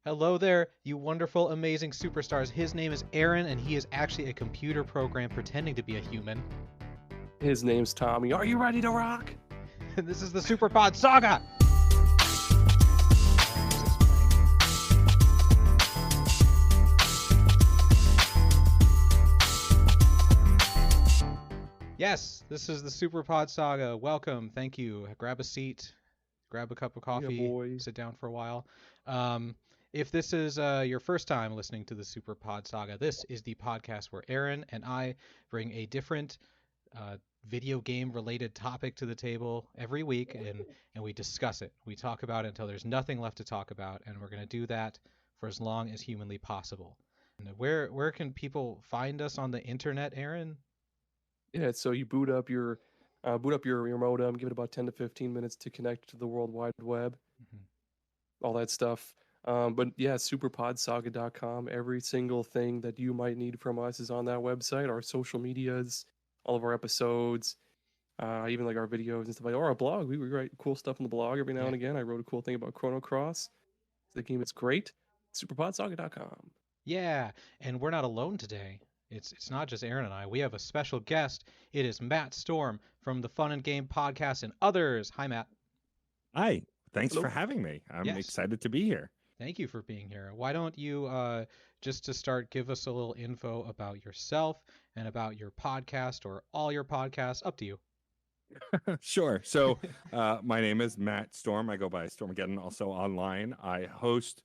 Hello there, you wonderful, amazing superstars. His name is Aaron, and he is actually a computer program pretending to be a human. His name's Tommy. Are you ready to rock? And this is the Super Pod Saga! Yes, this is the Super Pod Saga. Welcome, thank you. Grab a seat, grab a cup of coffee, sit down for a while. If this is your first time listening to the Super Pod Saga, this is the podcast where Aaron and I bring a different video game related topic to the table every week, and we discuss it. We talk about it until there's nothing left to talk about, and we're going to do that for as long as humanly possible. And where can people find us on the internet, Aaron? Yeah, so you boot up your modem, give it about 10 to 15 minutes to connect to the World Wide Web, all that stuff. But yeah, superpodsaga.com. Every single thing that you might need from us is on that website. Our social medias, all of our episodes, even like our videos and stuff like that. Or our blog. We write cool stuff on the blog every now and again. I wrote a cool thing about Chrono Cross. The game is great. Superpodsaga.com. Yeah, and we're not alone today. It's not just Aaron and I. We have a special guest. It is Matt Storm from the Fun and Game Podcast and others. Hi, Matt. Hi. Thanks for having me. I'm excited to be here. Thank you for being here. Why don't you, just to start, give us a little info about yourself and about your podcast or all your podcasts? Up to you. Sure. So my name is Matt Storm. I go by Stormageddon also online. I host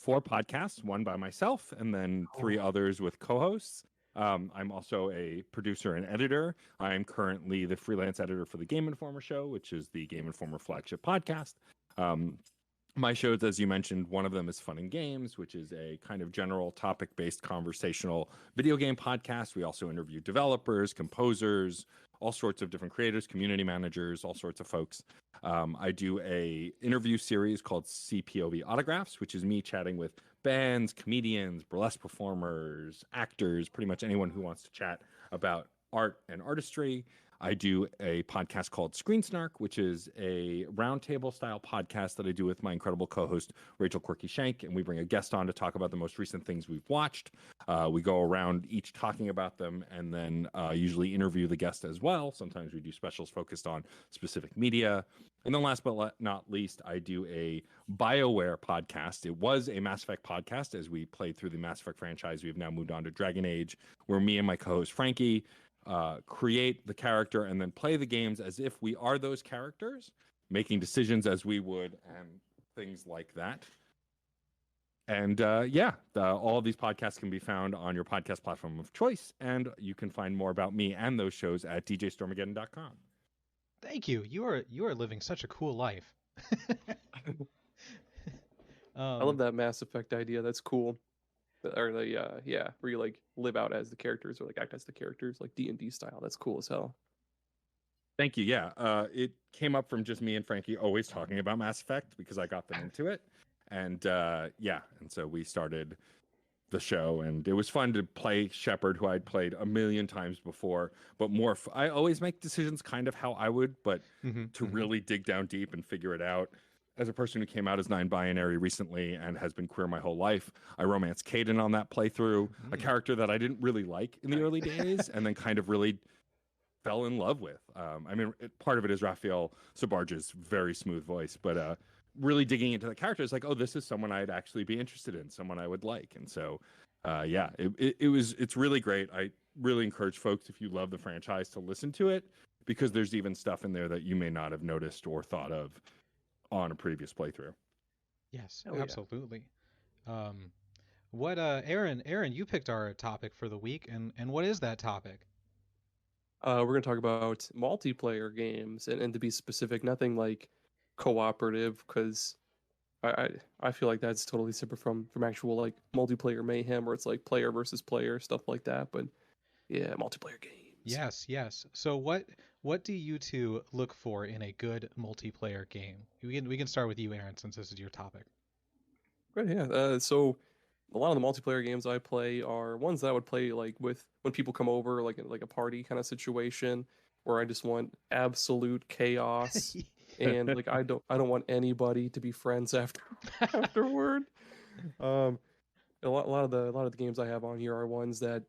4 podcasts, one by myself and then 3 others with co-hosts. I'm also a producer and editor. I'm currently the freelance editor for the Game Informer show, which is the Game Informer flagship podcast. My shows, as you mentioned, one of them is Fun and Games, which is a kind of general topic-based conversational video game podcast. We also interview developers, composers, all sorts of different creators, community managers, all sorts of folks. I do a interview series called CPOV Autographs, which is me chatting with bands, comedians, burlesque performers, actors, pretty much anyone who wants to chat about art and artistry. I do a podcast called Screen Snark, which is a roundtable style podcast that I do with my incredible co-host, Rachel Quirky Shank, and we bring a guest on to talk about the most recent things we've watched. We go around each talking about them and then usually interview the guest as well. Sometimes we do specials focused on specific media. And then last but not least, I do a BioWare podcast. It was a Mass Effect podcast. As we played through the Mass Effect franchise, we have now moved on to Dragon Age, where me and my co-host Frankie create the character and then play the games as if we are those characters, making decisions as we would and things like that. And all of these podcasts can be found on your podcast platform of choice, and you can find more about me and those shows at djstormageddon.com. Thank you. You are living such a cool life. I love that Mass Effect idea. That's cool. Or where you like live out as the characters or like act as the characters, like D&D style. That's cool as hell. Thank you. Yeah, it came up from just me and Frankie always talking about Mass Effect because I got them into it, and so we started the show, and it was fun to play Shepard, who I'd played a million times before, but more. I always make decisions kind of how I would, but to really dig down deep and figure it out. As a person who came out as non-binary recently and has been queer my whole life, I romanced Caden on that playthrough, a character that I didn't really like in the early days, and then kind of really fell in love with. Part of it is Raphael Sabarge's very smooth voice, but really digging into the character is like, oh, this is someone I'd actually be interested in, someone I would like. And so, it's really great. I really encourage folks, if you love the franchise, to listen to it, because there's even stuff in there that you may not have noticed or thought of on a previous playthrough. Yes, absolutely. Aaron, you picked our topic for the week, and what is that topic? We're going to talk about multiplayer games, and to be specific, nothing like cooperative, because I feel like that's totally separate from actual like multiplayer mayhem, where it's like player versus player, stuff like that. But yeah, multiplayer games. Yes. So what do you two look for in a good multiplayer game? We can start with you, Aaron, since this is your topic. Right, yeah. So a lot of the multiplayer games I play are ones that I would play like with when people come over, like a party kind of situation, where I just want absolute chaos and like I don't want anybody to be friends afterward. A lot of the games I have on here are ones that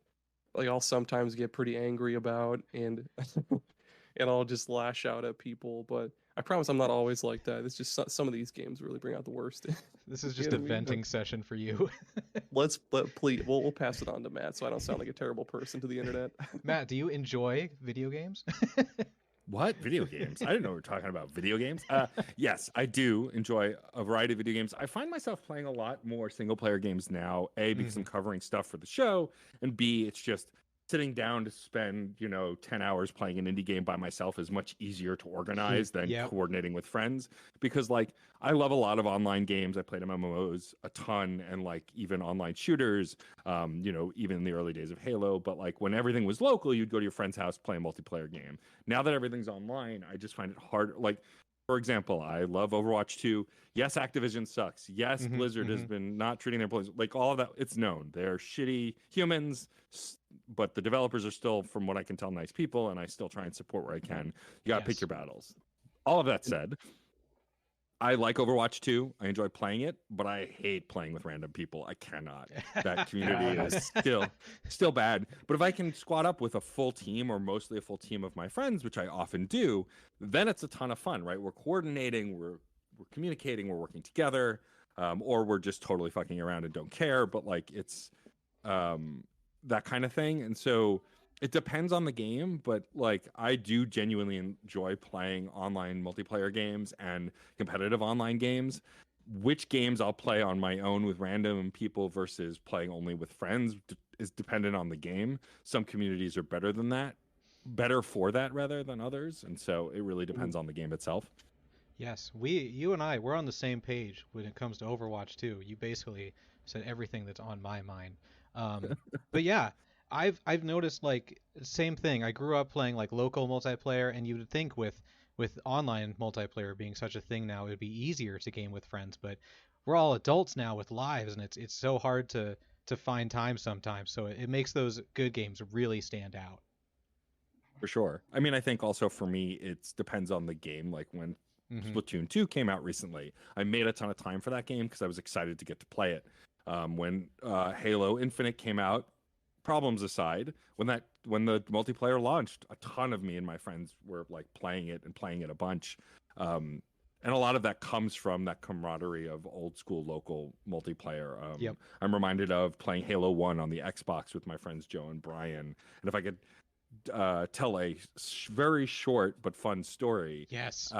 like I'll sometimes get pretty angry about, and and I'll just lash out at people. But I promise I'm not always like that. It's just some of these games really bring out the worst. This is just a venting session for you. Please, we'll pass it on to Matt, so I don't sound like a terrible person to the internet. Matt, do you enjoy video games? What? Video games? I didn't know we were talking about video games. Yes, I do enjoy a variety of video games. I find myself playing a lot more single player games now, A, because I'm covering stuff for the show, and B, it's just sitting down to spend, 10 hours playing an indie game by myself is much easier to organize than coordinating with friends. Because, I love a lot of online games. I played MMOs a ton, and, even online shooters, even in the early days of Halo. But, when everything was local, you'd go to your friend's house, play a multiplayer game. Now that everything's online, I just find it hard. For example, I love Overwatch 2. Yes, Activision sucks. Yes, Blizzard has been not treating their employees. All of that, it's known. They're shitty humans, but the developers are still, from what I can tell, nice people, and I still try and support where I can. You got to pick your battles. All of that said, I like Overwatch 2. I enjoy playing it, but I hate playing with random people. I cannot. That community is still bad. But if I can squad up with a full team or mostly a full team of my friends, which I often do, then it's a ton of fun, right? We're coordinating, we're communicating, we're working together, or we're just totally fucking around and don't care. But it's that kind of thing. And so it depends on the game, but I do genuinely enjoy playing online multiplayer games and competitive online games. Which games I'll play on my own with random people versus playing only with friends is dependent on the game. Some communities are better for that rather than others, and so it really depends on the game itself. Yes, you and I, we're on the same page when it comes to Overwatch 2. You basically said everything that's on my mind. But yeah, I've noticed same thing. I grew up playing local multiplayer, and you would think with online multiplayer being such a thing now, it would be easier to game with friends. But we're all adults now with lives, and it's so hard to find time sometimes. So it makes those good games really stand out. For sure. I mean, I think also for me, it depends on the game. When Splatoon 2 came out recently, I made a ton of time for that game because I was excited to get to play it. When Halo Infinite came out, problems aside, when the multiplayer launched, a ton of me and my friends were playing it a bunch. And a lot of that comes from that camaraderie of old school local multiplayer. I'm reminded of playing Halo 1 on the Xbox with my friends Joe and Brian. And if I could tell a very short but fun story. Yes.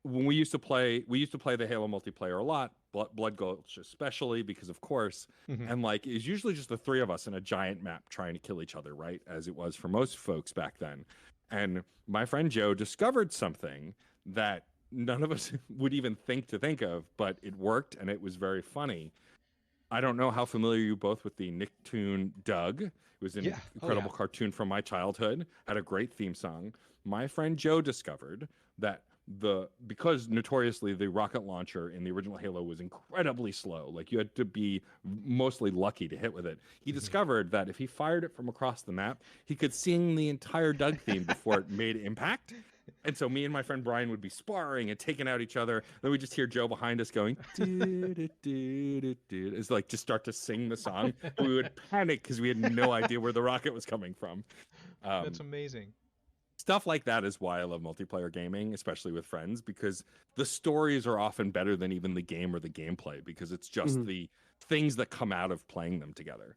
When we used to play the Halo multiplayer a lot, Blood Gulch especially, because of course, and it was usually just the three of us in a giant map trying to kill each other, right? As it was for most folks back then. And my friend Joe discovered something that none of us would even think of, but it worked and it was very funny. I don't know how familiar you both with the Nicktoon Doug. It was an incredible cartoon from my childhood, had a great theme song. My friend Joe discovered that because notoriously the rocket launcher in the original Halo was incredibly slow, you had to be mostly lucky to hit with it. He discovered that if he fired it from across the map, he could sing the entire Doug theme before it made impact. And so me and my friend Brian would be sparring and taking out each other. Then we just hear Joe behind us going, it's just start to sing the song. We would panic because we had no idea where the rocket was coming from. That's amazing. Stuff like that is why I love multiplayer gaming, especially with friends, because the stories are often better than even the game or the gameplay, because it's just the things that come out of playing them together.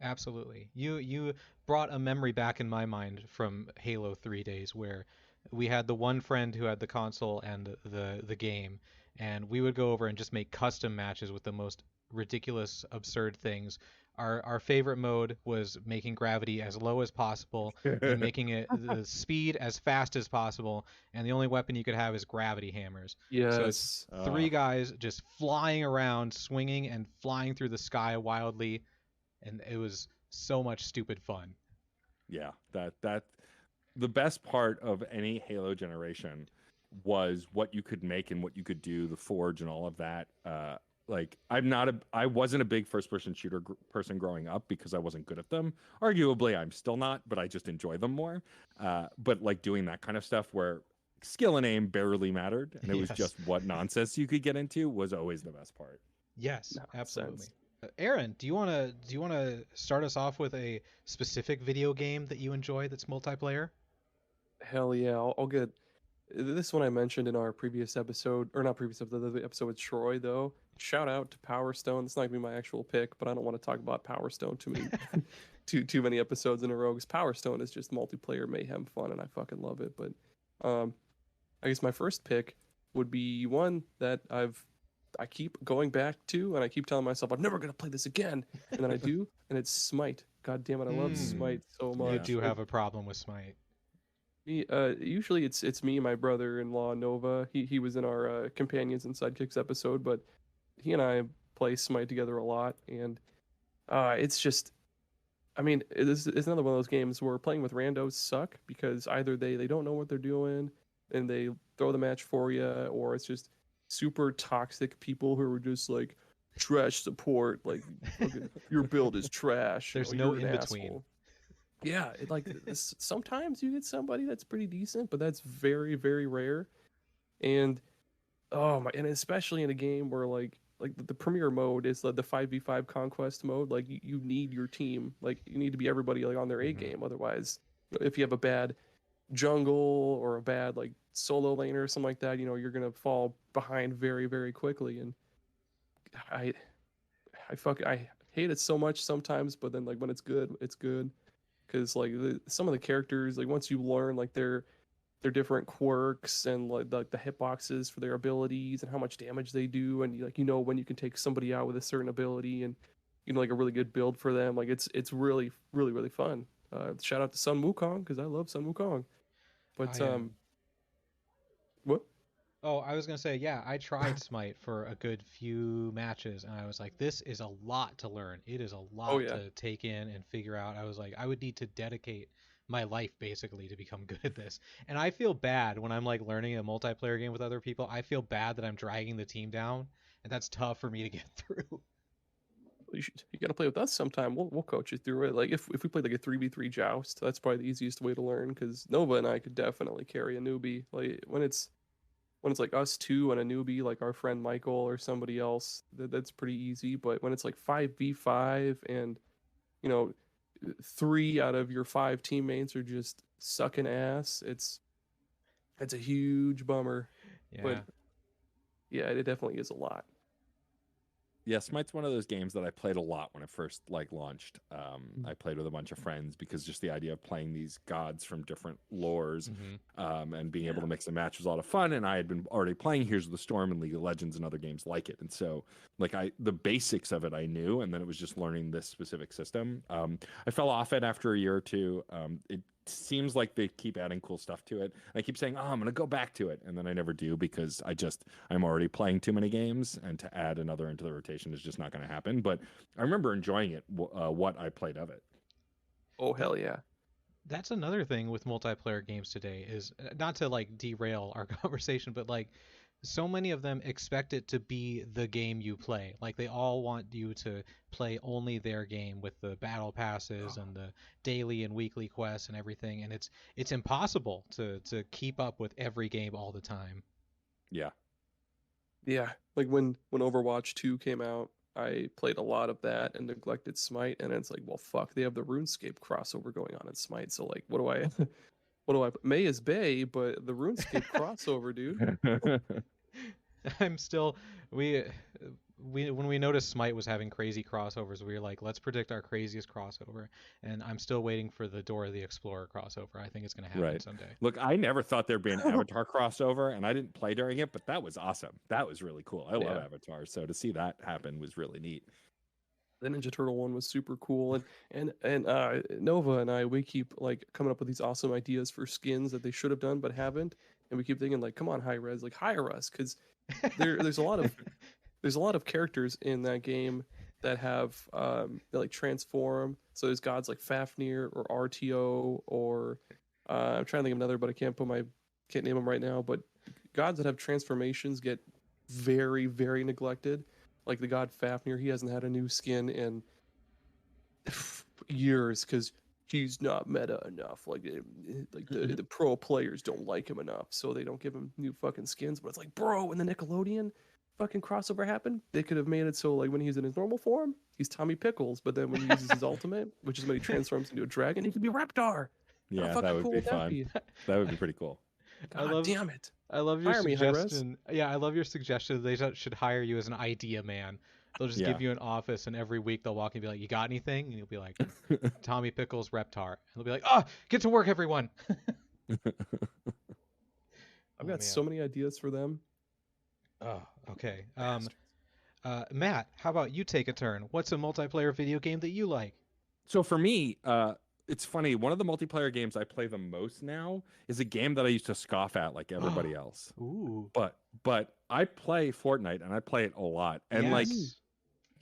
Absolutely. You brought a memory back in my mind from Halo 3 days where we had the one friend who had the console and the game, and we would go over and just make custom matches with the most ridiculous, absurd things. Our favorite mode was making gravity as low as possible and making it the speed as fast as possible, and the only weapon you could have is gravity hammers. Yes. So it's three guys just flying around, swinging and flying through the sky wildly, and it was so much stupid fun. Yeah, that the best part of any Halo generation was what you could make and what you could do, the Forge and all of that. I wasn't a big first-person shooter person growing up because I wasn't good at them. Arguably, I'm still not, but I just enjoy them more. But doing that kind of stuff where skill and aim barely mattered, and it was just what nonsense you could get into was always the best part. Yes, absolutely. Aaron, do you wanna start us off with a specific video game that you enjoy that's multiplayer? Hell yeah, I'll get this one I mentioned in our previous episode, or not previous episode, the episode with Troy though. Shout out to Power Stone. It's not gonna be my actual pick, but I don't want to talk about Power Stone too many too many episodes in a row because Power Stone is just multiplayer mayhem fun and I fucking love it. But I guess my first pick would be one that I keep going back to and I keep telling myself I'm never gonna play this again, and then I do, and it's Smite. God damn it, I love Smite so much. You do have a problem with Smite. Usually it's me and my brother-in-law Nova. He was in our Companions and Sidekicks episode, but he and I play Smite together a lot, and it's just, I mean, it's another one of those games where playing with randos suck because either they don't know what they're doing and they throw the match for you, or it's just super toxic people who are just like trash support, like okay, your build is trash. There's you're no an in between. asshole. Yeah, sometimes you get somebody that's pretty decent, but that's very, very rare. And oh my, and especially in a game where like the premier mode is the 5v5 conquest mode, like you need your team. Like you need to be everybody like on their A game. Otherwise, if you have a bad jungle or a bad like solo laner or something like that, you're gonna fall behind very, very quickly. And I hate it so much sometimes, but then like when it's good, it's good. Because like some of the characters, like once you learn like their different quirks and like the hitboxes for their abilities and how much damage they do, and like when you can take somebody out with a certain ability and like a really good build for them, like it's really, really, really fun. Shout out to Sun Wukong because I love Sun Wukong. But what? Oh, I was gonna say, yeah, I tried Smite for a good few matches, and I was like, this is a lot to learn. It is a lot to take in and figure out. I was like, I would need to dedicate my life basically to become good at this. And I feel bad when I'm like learning a multiplayer game with other people. I feel bad that I'm dragging the team down, and that's tough for me to get through. You gotta play with us sometime. We'll coach you through it. Like if we played like a 3v3 joust, that's probably the easiest way to learn because Nova and I could definitely carry a newbie. Like when it's like us two and a newbie, like our friend Michael or somebody else, that's pretty easy. But when it's like 5v5 and 3 out of your 5 teammates are just sucking ass, it's a huge bummer. Yeah. But yeah, it definitely is a lot. Yeah, Smite's one of those games that I played a lot when it first like launched. I played with a bunch of friends because just the idea of playing these gods from different lores and being able to mix and match was a lot of fun. And I had been already playing Heroes of the Storm and League of Legends and other games like it. And so like the basics of it I knew, and then it was just learning this specific system. I fell off it after a year or two. It seems like they keep adding cool stuff to it. I keep saying, I'm going to go back to it. And then I never do because I'm already playing too many games, and to add another into the rotation is just not going to happen. But I remember enjoying it, what I played of it. Oh, hell yeah. That's another thing with multiplayer games today is not to like derail our conversation, but like so many of them expect it to be the game you play. Like they all want you to play only their game with the battle passes and the daily and weekly quests and everything, and it's impossible to keep up with every game all the time. Yeah. Yeah, like when Overwatch 2 came out, I played a lot of that and neglected Smite, and it's like, well, fuck, they have the RuneScape crossover going on in Smite, so like, what do I May is Bay, but the RuneScape crossover, dude. I'm still when we noticed Smite was having crazy crossovers, we were like, let's predict our craziest crossover, and I'm still waiting for the Dora the Explorer crossover. I think it's going to happen someday. Look, I never thought there'd be an Avatar crossover, and I didn't play during it, but that was awesome. That was really cool. I love Avatar, so to see that happen was really neat. The Ninja Turtle one was super cool, and Nova and I, we keep like coming up with these awesome ideas for skins that they should have done but haven't, and we keep thinking like, come on, Hi-Rez, like hire us, because there's a lot of characters in that game that have that like transform. So there's gods like Fafnir or RTO or I'm trying to think of another, but I can't name them right now. But gods that have transformations get very, very neglected. Like the god Fafnir, he hasn't had a new skin in years because he's not meta enough. Like the pro players don't like him enough, so they don't give him new fucking skins. But it's like, bro, in the Nickelodeon, fucking crossover happen, they could have made it so like when he's in his normal form, he's Tommy Pickles, but then when he uses his ultimate, which is when he transforms into a dragon, he could be Reptar. Yeah, that would be fun. That would be pretty cool. God damn it. I love your Hire me, suggestion. Yeah, I love your suggestion. They should hire you as an idea man. They'll just give you an office, and every week they'll walk in and be like, "You got anything?" And you'll be like, "Tommy Pickles, Reptar." And they'll be like, "Oh, get to work, everyone." I've got so many ideas for them. Oh, okay. Matt, how about you take a turn? What's a multiplayer video game that you like? So for me, it's funny. One of the multiplayer games I play the most now is a game that I used to scoff at like everybody else. Ooh. But I play Fortnite and I play it a lot. And like,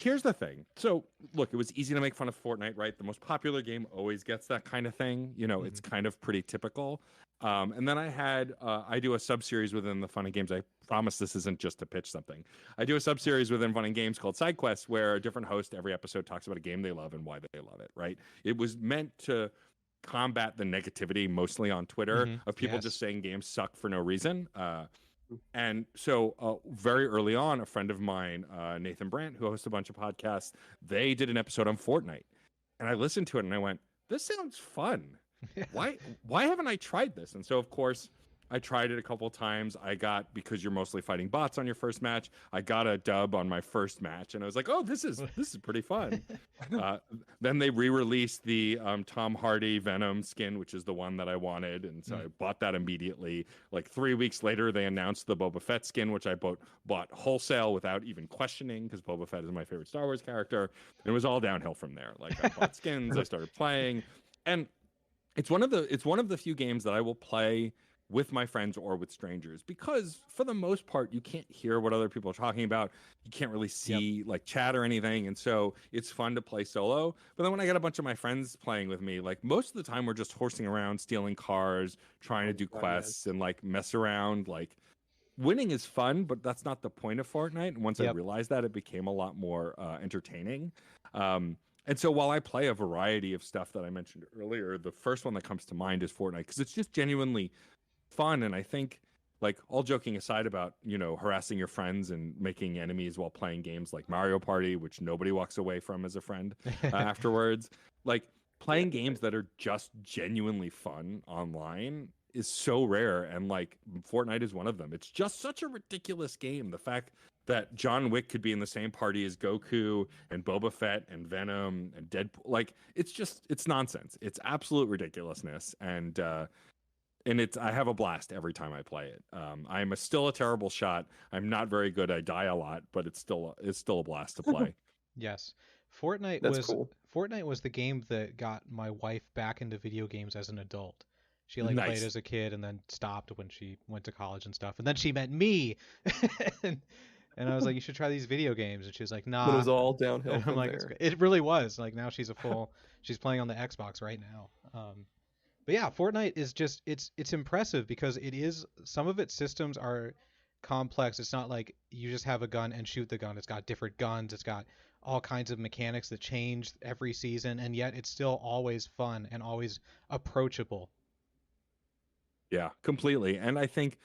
here's the thing. So look, it was easy to make fun of Fortnite, right? The most popular game always gets that kind of thing. You know, it's kind of pretty typical. And then I do a sub-series within the Fun and Games. I promise this isn't just to pitch something. I do a sub-series within Fun and Games called Side Quests, where a different host every episode talks about a game they love and why they love it, right? It was meant to combat the negativity, mostly on Twitter, of people just saying games suck for no reason. And so very early on, a friend of mine, Nathan Brandt, who hosts a bunch of podcasts, they did an episode on Fortnite. And I listened to it and I went, this sounds fun. Why haven't I tried this? And so, of course, I tried it a couple times. Because you're mostly fighting bots on your first match, I got a dub on my first match, and I was like, "Oh, this is pretty fun." Then they re-released the Tom Hardy Venom skin, which is the one that I wanted, and so I bought that immediately. Like 3 weeks later, they announced the Boba Fett skin, which I bought wholesale without even questioning, because Boba Fett is my favorite Star Wars character. And it was all downhill from there. Like I bought skins, I started playing, and it's one of the few games that I will play with my friends or with strangers, because for the most part you can't hear what other people are talking about. You can't really see like chat or anything, and so it's fun to play solo. But then when I get a bunch of my friends playing with me, like most of the time we're just horsing around, stealing cars, trying to do quests and like mess around. Like winning is fun, but that's not the point of Fortnite. And once I realized that, it became a lot more entertaining. And so while I play a variety of stuff that I mentioned earlier, the first one that comes to mind is Fortnite, because it's just genuinely fun. And I think, like, all joking aside about, you know, harassing your friends and making enemies while playing games like Mario Party, which nobody walks away from as a friend afterwards, like playing games that are just genuinely fun online is so rare. And like Fortnite is one of them. It's just such a ridiculous game. The fact that John Wick could be in the same party as Goku and Boba Fett and Venom and Deadpool, like it's nonsense. It's absolute ridiculousness. And I have a blast every time I play it. I'm still a terrible shot. I'm not very good. I die a lot, but it's still a blast to play. Yes. Fortnite was the game that got my wife back into video games as an adult. She played as a kid and then stopped when she went to college and stuff. And then she met me. And I was like, you should try these video games. And she was like, nah. But it was all downhill. And I'm like, there. It really was. Like now she's she's playing on the Xbox right now. But yeah, Fortnite is just, it's impressive because it is, some of its systems are complex. It's not like you just have a gun and shoot the gun. It's got different guns. It's got all kinds of mechanics that change every season. And yet it's still always fun and always approachable. Yeah, completely. And I think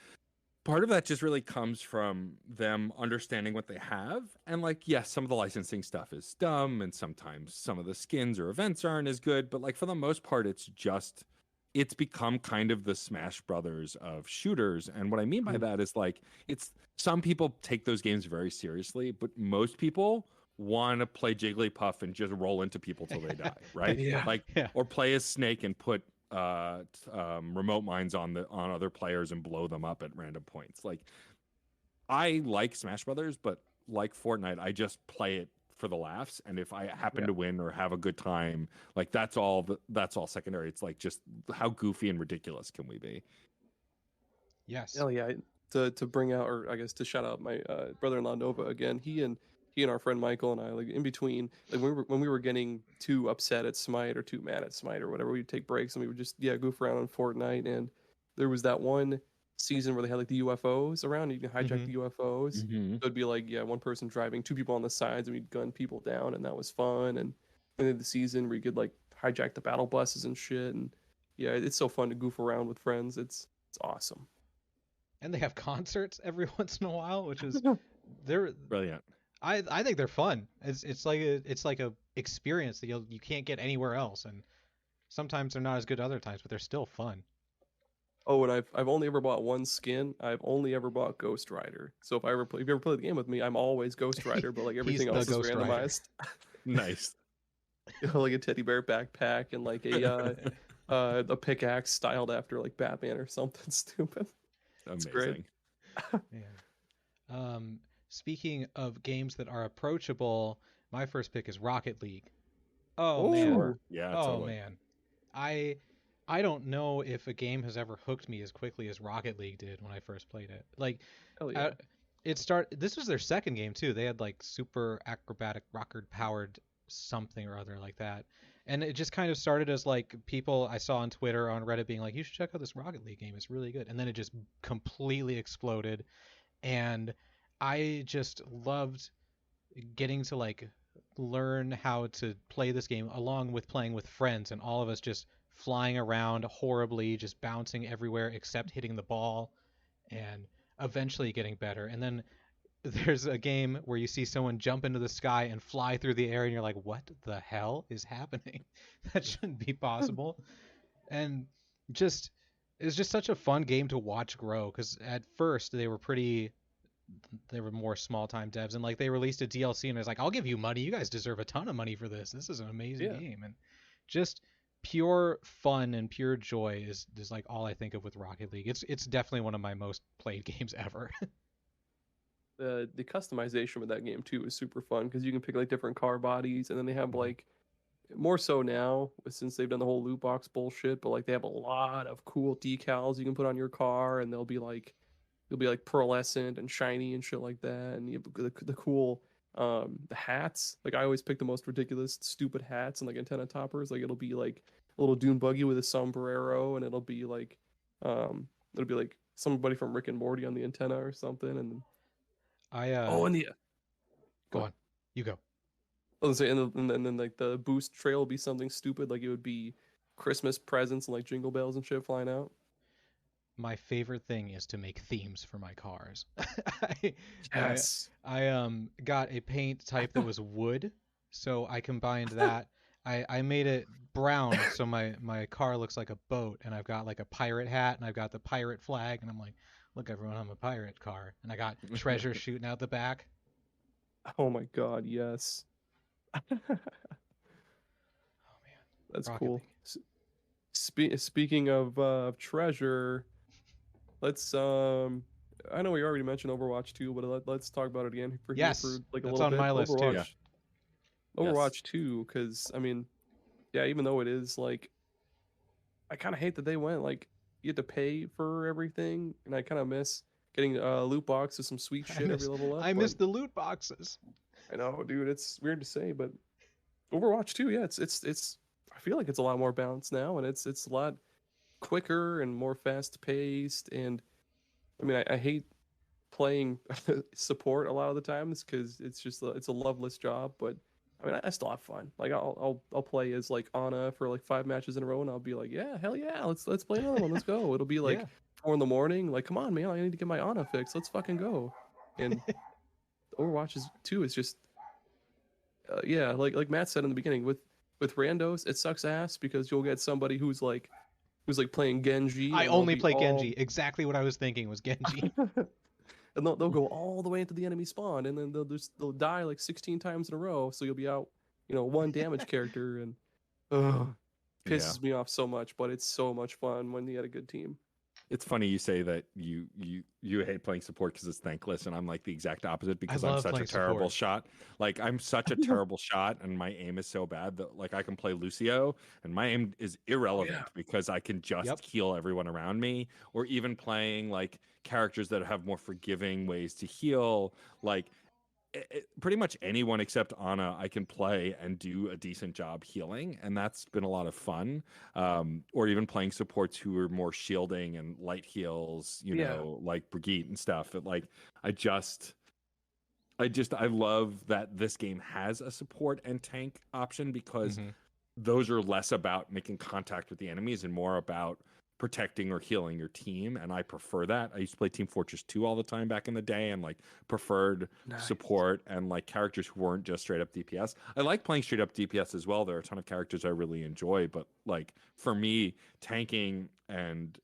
part of that just really comes from them understanding what they have. And like, yes, some of the licensing stuff is dumb, and sometimes some of the skins or events aren't as good, but like for the most part, it's become kind of the Smash Brothers of shooters. And what I mean by that is like, some people take those games very seriously, but most people want to play Jigglypuff and just roll into people till they die, right? Or play as Snake and put remote mines on other players and blow them up at random points. Like, I like Smash Brothers, but like Fortnite, I just play it for the laughs, and if I happen to win or have a good time, like that's all secondary. It's like, just how goofy and ridiculous can we be? Yes. Hell yeah. To bring out, or I guess to shout out my brother-in-law Nova again. He and our friend Michael and I, like in between, like when we were getting too upset at Smite or too mad at Smite or whatever, we'd take breaks and we would just goof around on Fortnite. And there was that one season where they had like the UFOs around, and you can hijack the UFOs. So it'd be like one person driving, two people on the sides, and we'd gun people down, and that was fun. And then the season where you could like hijack the battle buses and shit. And yeah, it's so fun to goof around with friends. It's awesome. And they have concerts every once in a while, which is They're Brilliant. I think they're fun. It's like a experience that you can't get anywhere else, and sometimes they're not as good other times, but they're still fun. Oh, and I've only ever bought one skin. I've only ever bought Ghost Rider. So if you ever play the game with me, I'm always Ghost Rider, but like everything else is randomized. Nice. Like a teddy bear backpack and like a pickaxe styled after like Batman or something stupid. Amazing. It's great. Yeah. Speaking of games that are approachable, my first pick is Rocket League. Oh man. Sure. Yeah. Oh Totally. man. I don't know if a game has ever hooked me as quickly as Rocket League did when I first played it. Like, Hell yeah. This was their second game too. They had like super acrobatic rocket powered something or other like that, and it just kind of started as like people I saw on Twitter, on Reddit, being like, "You should check out this Rocket League game. It's really good." And then it just completely exploded, and I just loved getting to like learn how to play this game along with playing with friends, and all of us just flying around horribly, just bouncing everywhere except hitting the ball, and eventually getting better. And then there's a game where you see someone jump into the sky and fly through the air, and you're like, what the hell is happening? That shouldn't be possible. And just it's just such a fun game to watch grow, because at first they were more small time devs, and like they released a DLC and it's like, I'll give you money, you guys deserve a ton of money for this is an amazing game. And just pure fun and pure joy is like all I think of with Rocket League. It's definitely one of my most played games ever. The customization with that game too is super fun because you can pick like different car bodies, and then they have like more so now since they've done the whole loot box bullshit, but like they have a lot of cool decals you can put on your car, and they'll be like pearlescent and shiny and shit like that, and you have the cool the hats. Like I always pick the most ridiculous stupid hats and like antenna toppers. Like it'll be like a little dune buggy with a sombrero, and it'll be like somebody from Rick and Morty on the antenna or something. And and the go on, you go. I was saying, and then like the boost trail will be something stupid, like it would be Christmas presents and like jingle bells and shit flying out. My favorite thing is to make themes for my cars. Yes. I got a paint type that was wood, so I combined that. I made it brown, so my car looks like a boat, and I've got like a pirate hat, and I've got the pirate flag, and I'm like, look everyone, I'm a pirate car, and I got treasure shooting out the back. Oh my god, yes. Oh man, that's Rocket cool. Speaking of treasure, let's I know we already mentioned Overwatch 2, but let's talk about it again for yes, like a that's little on bit. my list too. Yeah. Overwatch 2, because I mean, yeah, even though it is like, I kind of hate that they went like you have to pay for everything, and I kind of miss getting loot boxes, some sweet shit every level up. I miss the loot boxes. I know, dude. It's weird to say, but Overwatch 2, yeah, it's. I feel like it's a lot more balanced now, and it's a lot quicker and more fast paced. And I mean, I hate playing support a lot of the times because it's a loveless job. But I mean, I still have fun. Like I'll play as like Ana for like 5 matches in a row, and I'll be like, yeah, hell yeah, let's play another one. Let's go. It'll be like 4 a.m. Like, come on, man, I need to get my Ana fix. Let's fucking go. And Overwatch 2 is just like Matt said in the beginning, with randos, it sucks ass because you'll get somebody who's like playing Genji. I only play Genji. Exactly what I was thinking was Genji. And they'll go all the way into the enemy spawn, and then they'll die like 16 times in a row, so you'll be out, 1 damage character, and pisses me off so much, but it's so much fun when you had a good team. It's funny you say that you hate playing support because it's thankless, and I'm like the exact opposite because I'm such a terrible shot. Like I'm such a terrible shot, and my aim is so bad that like I can play Lucio, and my aim is irrelevant because I can just heal everyone around me, or even playing like characters that have more forgiving ways to heal, like. Pretty much anyone except Ana I can play and do a decent job healing, and that's been a lot of fun. Or even playing supports who are more shielding and light heals, like Brigitte and stuff. Like I love that this game has a support and tank option because those are less about making contact with the enemies and more about protecting or healing your team, and I prefer that. I used to play Team Fortress 2 all the time back in the day, and like preferred support and like characters who weren't just straight up DPS. I like playing straight up DPS as well. There are a ton of characters I really enjoy, but like for me, tanking and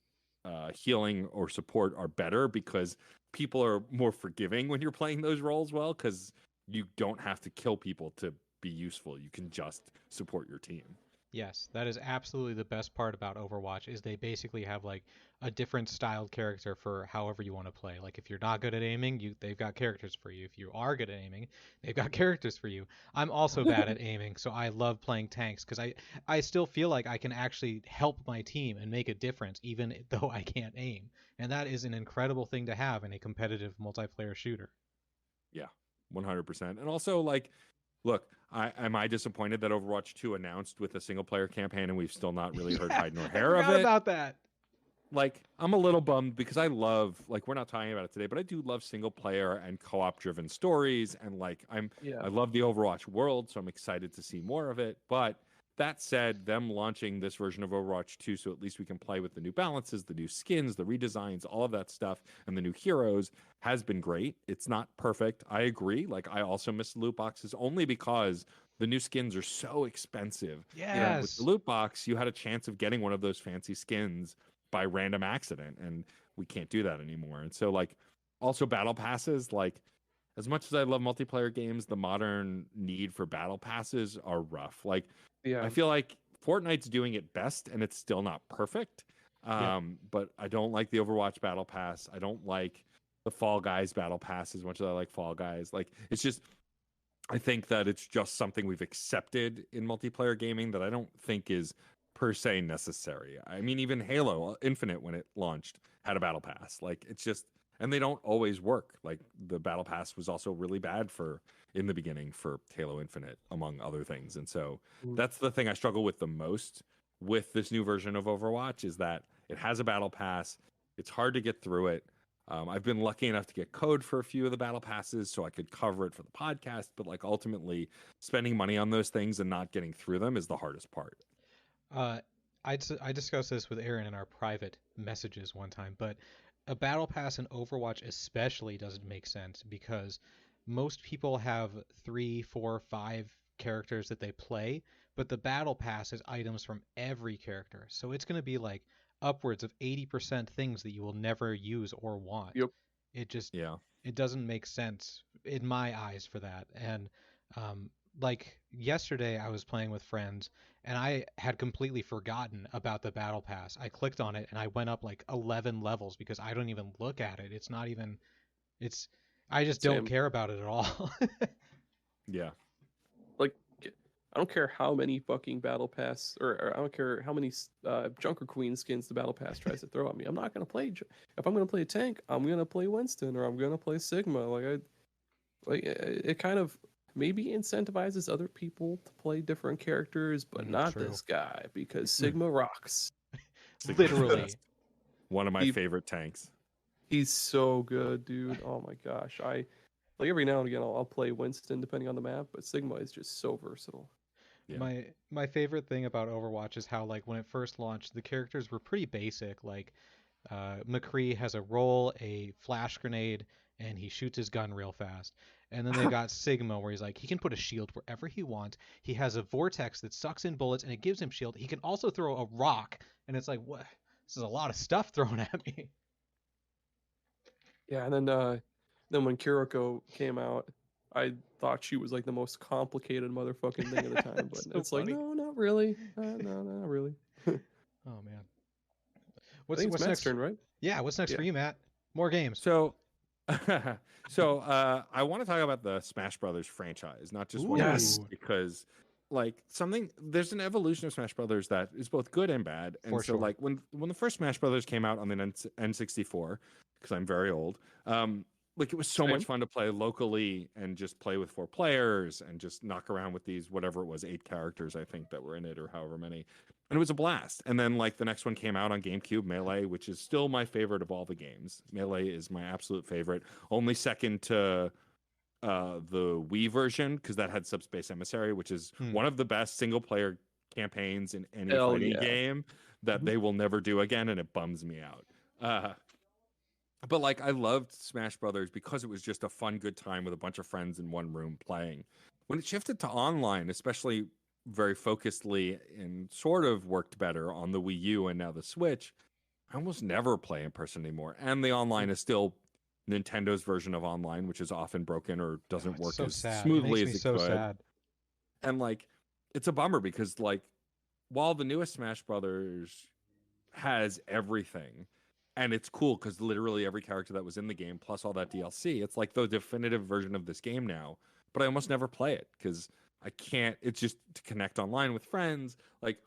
healing or support are better because people are more forgiving when you're playing those roles well, because you don't have to kill people to be useful. You can just support your team. Yes, that is absolutely the best part about Overwatch is they basically have like a different styled character for however you want to play. Like if you're not good at aiming, they've got characters for you. If you are good at aiming, they've got characters for you. I'm also bad at aiming, so I love playing tanks because I still feel like I can actually help my team and make a difference even though I can't aim. And that is an incredible thing to have in a competitive multiplayer shooter. Yeah, 100%. And also like, look, am I disappointed that Overwatch 2 announced with a single player campaign and we've still not really heard hide nor hair of it? About that. Like, I'm a little bummed because I love, like, we're not talking about it today, but I do love single player and co-op driven stories, and like I love the Overwatch world, so I'm excited to see more of it. But that said, them launching this version of Overwatch 2, so at least we can play with the new balances, the new skins, the redesigns, all of that stuff, and the new heroes has been great. It's not perfect. I agree. Like, I also miss loot boxes only because the new skins are so expensive. Yes. And with the loot box, you had a chance of getting one of those fancy skins by random accident, and we can't do that anymore. And so, like, also battle passes, like, as much as I love multiplayer games, the modern need for battle passes are rough. Like, I feel like Fortnite's doing it best, and it's still not perfect. But I don't like the Overwatch battle pass. I don't like the Fall Guys battle pass as much as I like Fall Guys. Like, it's just, I think that it's just something we've accepted in multiplayer gaming that I don't think is per se necessary. I mean, even Halo Infinite, when it launched, had a battle pass. Like, it's just, and they don't always work. Like, the battle pass was also really bad in the beginning for Halo Infinite, among other things. And so that's the thing I struggle with the most with this new version of Overwatch, is that it has a battle pass. It's hard to get through it. I've been lucky enough to get code for a few of the battle passes so I could cover it for the podcast, but like ultimately spending money on those things and not getting through them is the hardest part. I discussed this with Aaron in our private messages one time, but a battle pass in Overwatch especially doesn't make sense because most people have 3, 4, 5 characters that they play, but the battle pass is items from every character. So it's going to be like upwards of 80% things that you will never use or want. Yep. It just, it doesn't make sense in my eyes for that. And like yesterday I was playing with friends and I had completely forgotten about the battle pass. I clicked on it and I went up like 11 levels because I don't even look at it. It's not even, I just don't care about it at all. Yeah. Like, I don't care how many fucking battle pass, or I don't care how many Junker Queen skins the battle pass tries to throw at me. I'm not going to play, if I'm going to play a tank, I'm going to play Winston, or I'm going to play Sigma. It kind of maybe incentivizes other people to play different characters, but not this guy, because Sigma rocks. Literally. One of my favorite tanks. He's so good, dude. Oh my gosh. Every now and again I'll play Winston depending on the map, but Sigma is just so versatile. Yeah. My favorite thing about Overwatch is how, like, when it first launched, the characters were pretty basic. Like, McCree has a roll, a flash grenade, and he shoots his gun real fast. And then they got Sigma, where he's like, he can put a shield wherever he wants. He has a vortex that sucks in bullets, and it gives him shield. He can also throw a rock, and it's like, what? This is a lot of stuff thrown at me. Yeah, and then when Kiriko came out, I thought she was like the most complicated motherfucking thing at the time, but it's funny. Like, no, not really. No, not really. Oh man. What's next? Turn, right? Yeah, what's next for you, Matt? More games. So I want to talk about the Smash Brothers franchise, not just one game, because like there's an evolution of Smash Brothers that is both good and bad. And like when the first Smash Brothers came out on the N64, because I'm very old, like it was so much fun to play locally and just play with 4 players and just knock around with these, whatever it was, 8 characters, I think, that were in it, or however many. And it was a blast. And then like the next one came out on GameCube, Melee, which is still my favorite of all the games. Melee is my absolute favorite. Only second to the Wii version, because that had Subspace Emissary, which is one of the best single player campaigns in any fighting game. that they will never do again, and it bums me out. But like, I loved Smash Brothers because it was just a fun, good time with a bunch of friends in one room playing. When it shifted to online, especially very focusedly and sort of worked better on the Wii U and now the Switch, I almost never play in person anymore. And the online is still Nintendo's version of online, which is often broken or doesn't work so as sad. smoothly it makes as me it so could. sad. And like, it's a bummer because like, while the newest Smash Brothers has everything, and it's cool because literally every character that was in the game plus all that DLC, it's like the definitive version of this game now. But I almost never play it because I can't. It's just to connect online with friends. Like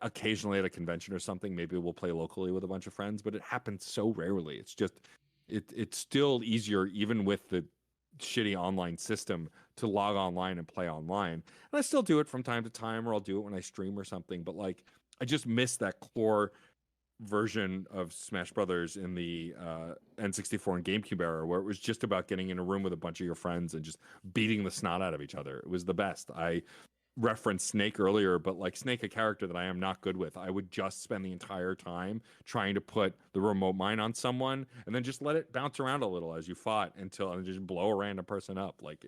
occasionally at a convention or something, maybe we'll play locally with a bunch of friends, but it happens so rarely. It's just it's still easier even with the shitty online system to log online and play online. And I still do it from time to time, or I'll do it when I stream or something. But like, I just miss that core version of Smash Brothers in the N64 and GameCube era, where it was just about getting in a room with a bunch of your friends and just beating the snot out of each other. It was the best. I referenced Snake earlier, but like Snake, a character that I am not good with, I would just spend the entire time trying to put the remote mine on someone and then just let it bounce around a little as you fought until and just blow a random person up. Like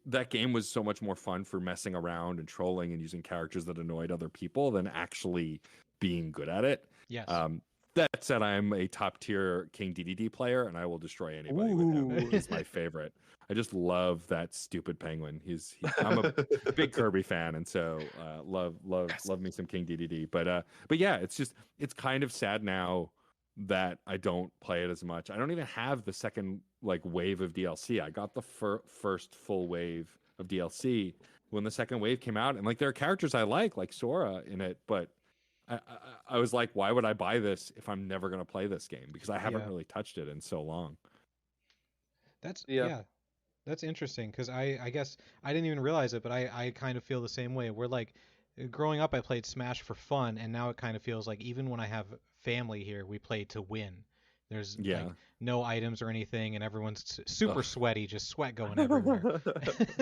that game was so much more fun for messing around and trolling and using characters that annoyed other people than actually being good at it. Yes. That said, I'm a top tier King DDD player, and I will destroy anybody with him. He's my favorite. I just love that stupid penguin. I'm a big Kirby fan, and so love me some King DDD. But yeah, it's kind of sad now that I don't play it as much. I don't even have the second like wave of DLC. I got the first full wave of DLC when the second wave came out, and like there are characters I like Sora in it, but I was like, why would I buy this if I'm never going to play this game? Because I haven't really touched it in so long. That's that's interesting because I guess I didn't even realize it, but I kind of feel the same way. We're like, growing up, I played Smash for fun, and now it kind of feels like even when I have family here, we play to win. There's like no items or anything, and everyone's super sweaty, just sweat going everywhere.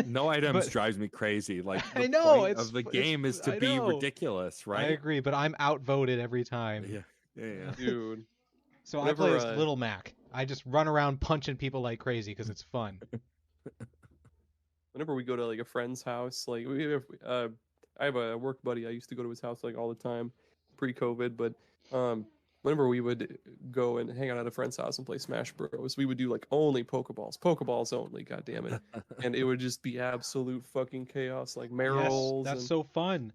No items drives me crazy. Like the I know point of the game is to be ridiculous, right? I agree, but I'm outvoted every time. Yeah, dude. So I play as Little Mac. I just run around punching people like crazy because it's fun. Whenever we go to like a friend's house, like I have a work buddy. I used to go to his house like all the time, pre-COVID. But whenever we would go and hang out at a friend's house and play Smash Bros, we would do like only Pokeballs only. God damn it! And it would just be absolute fucking chaos, like marrows. Yes, that's so fun.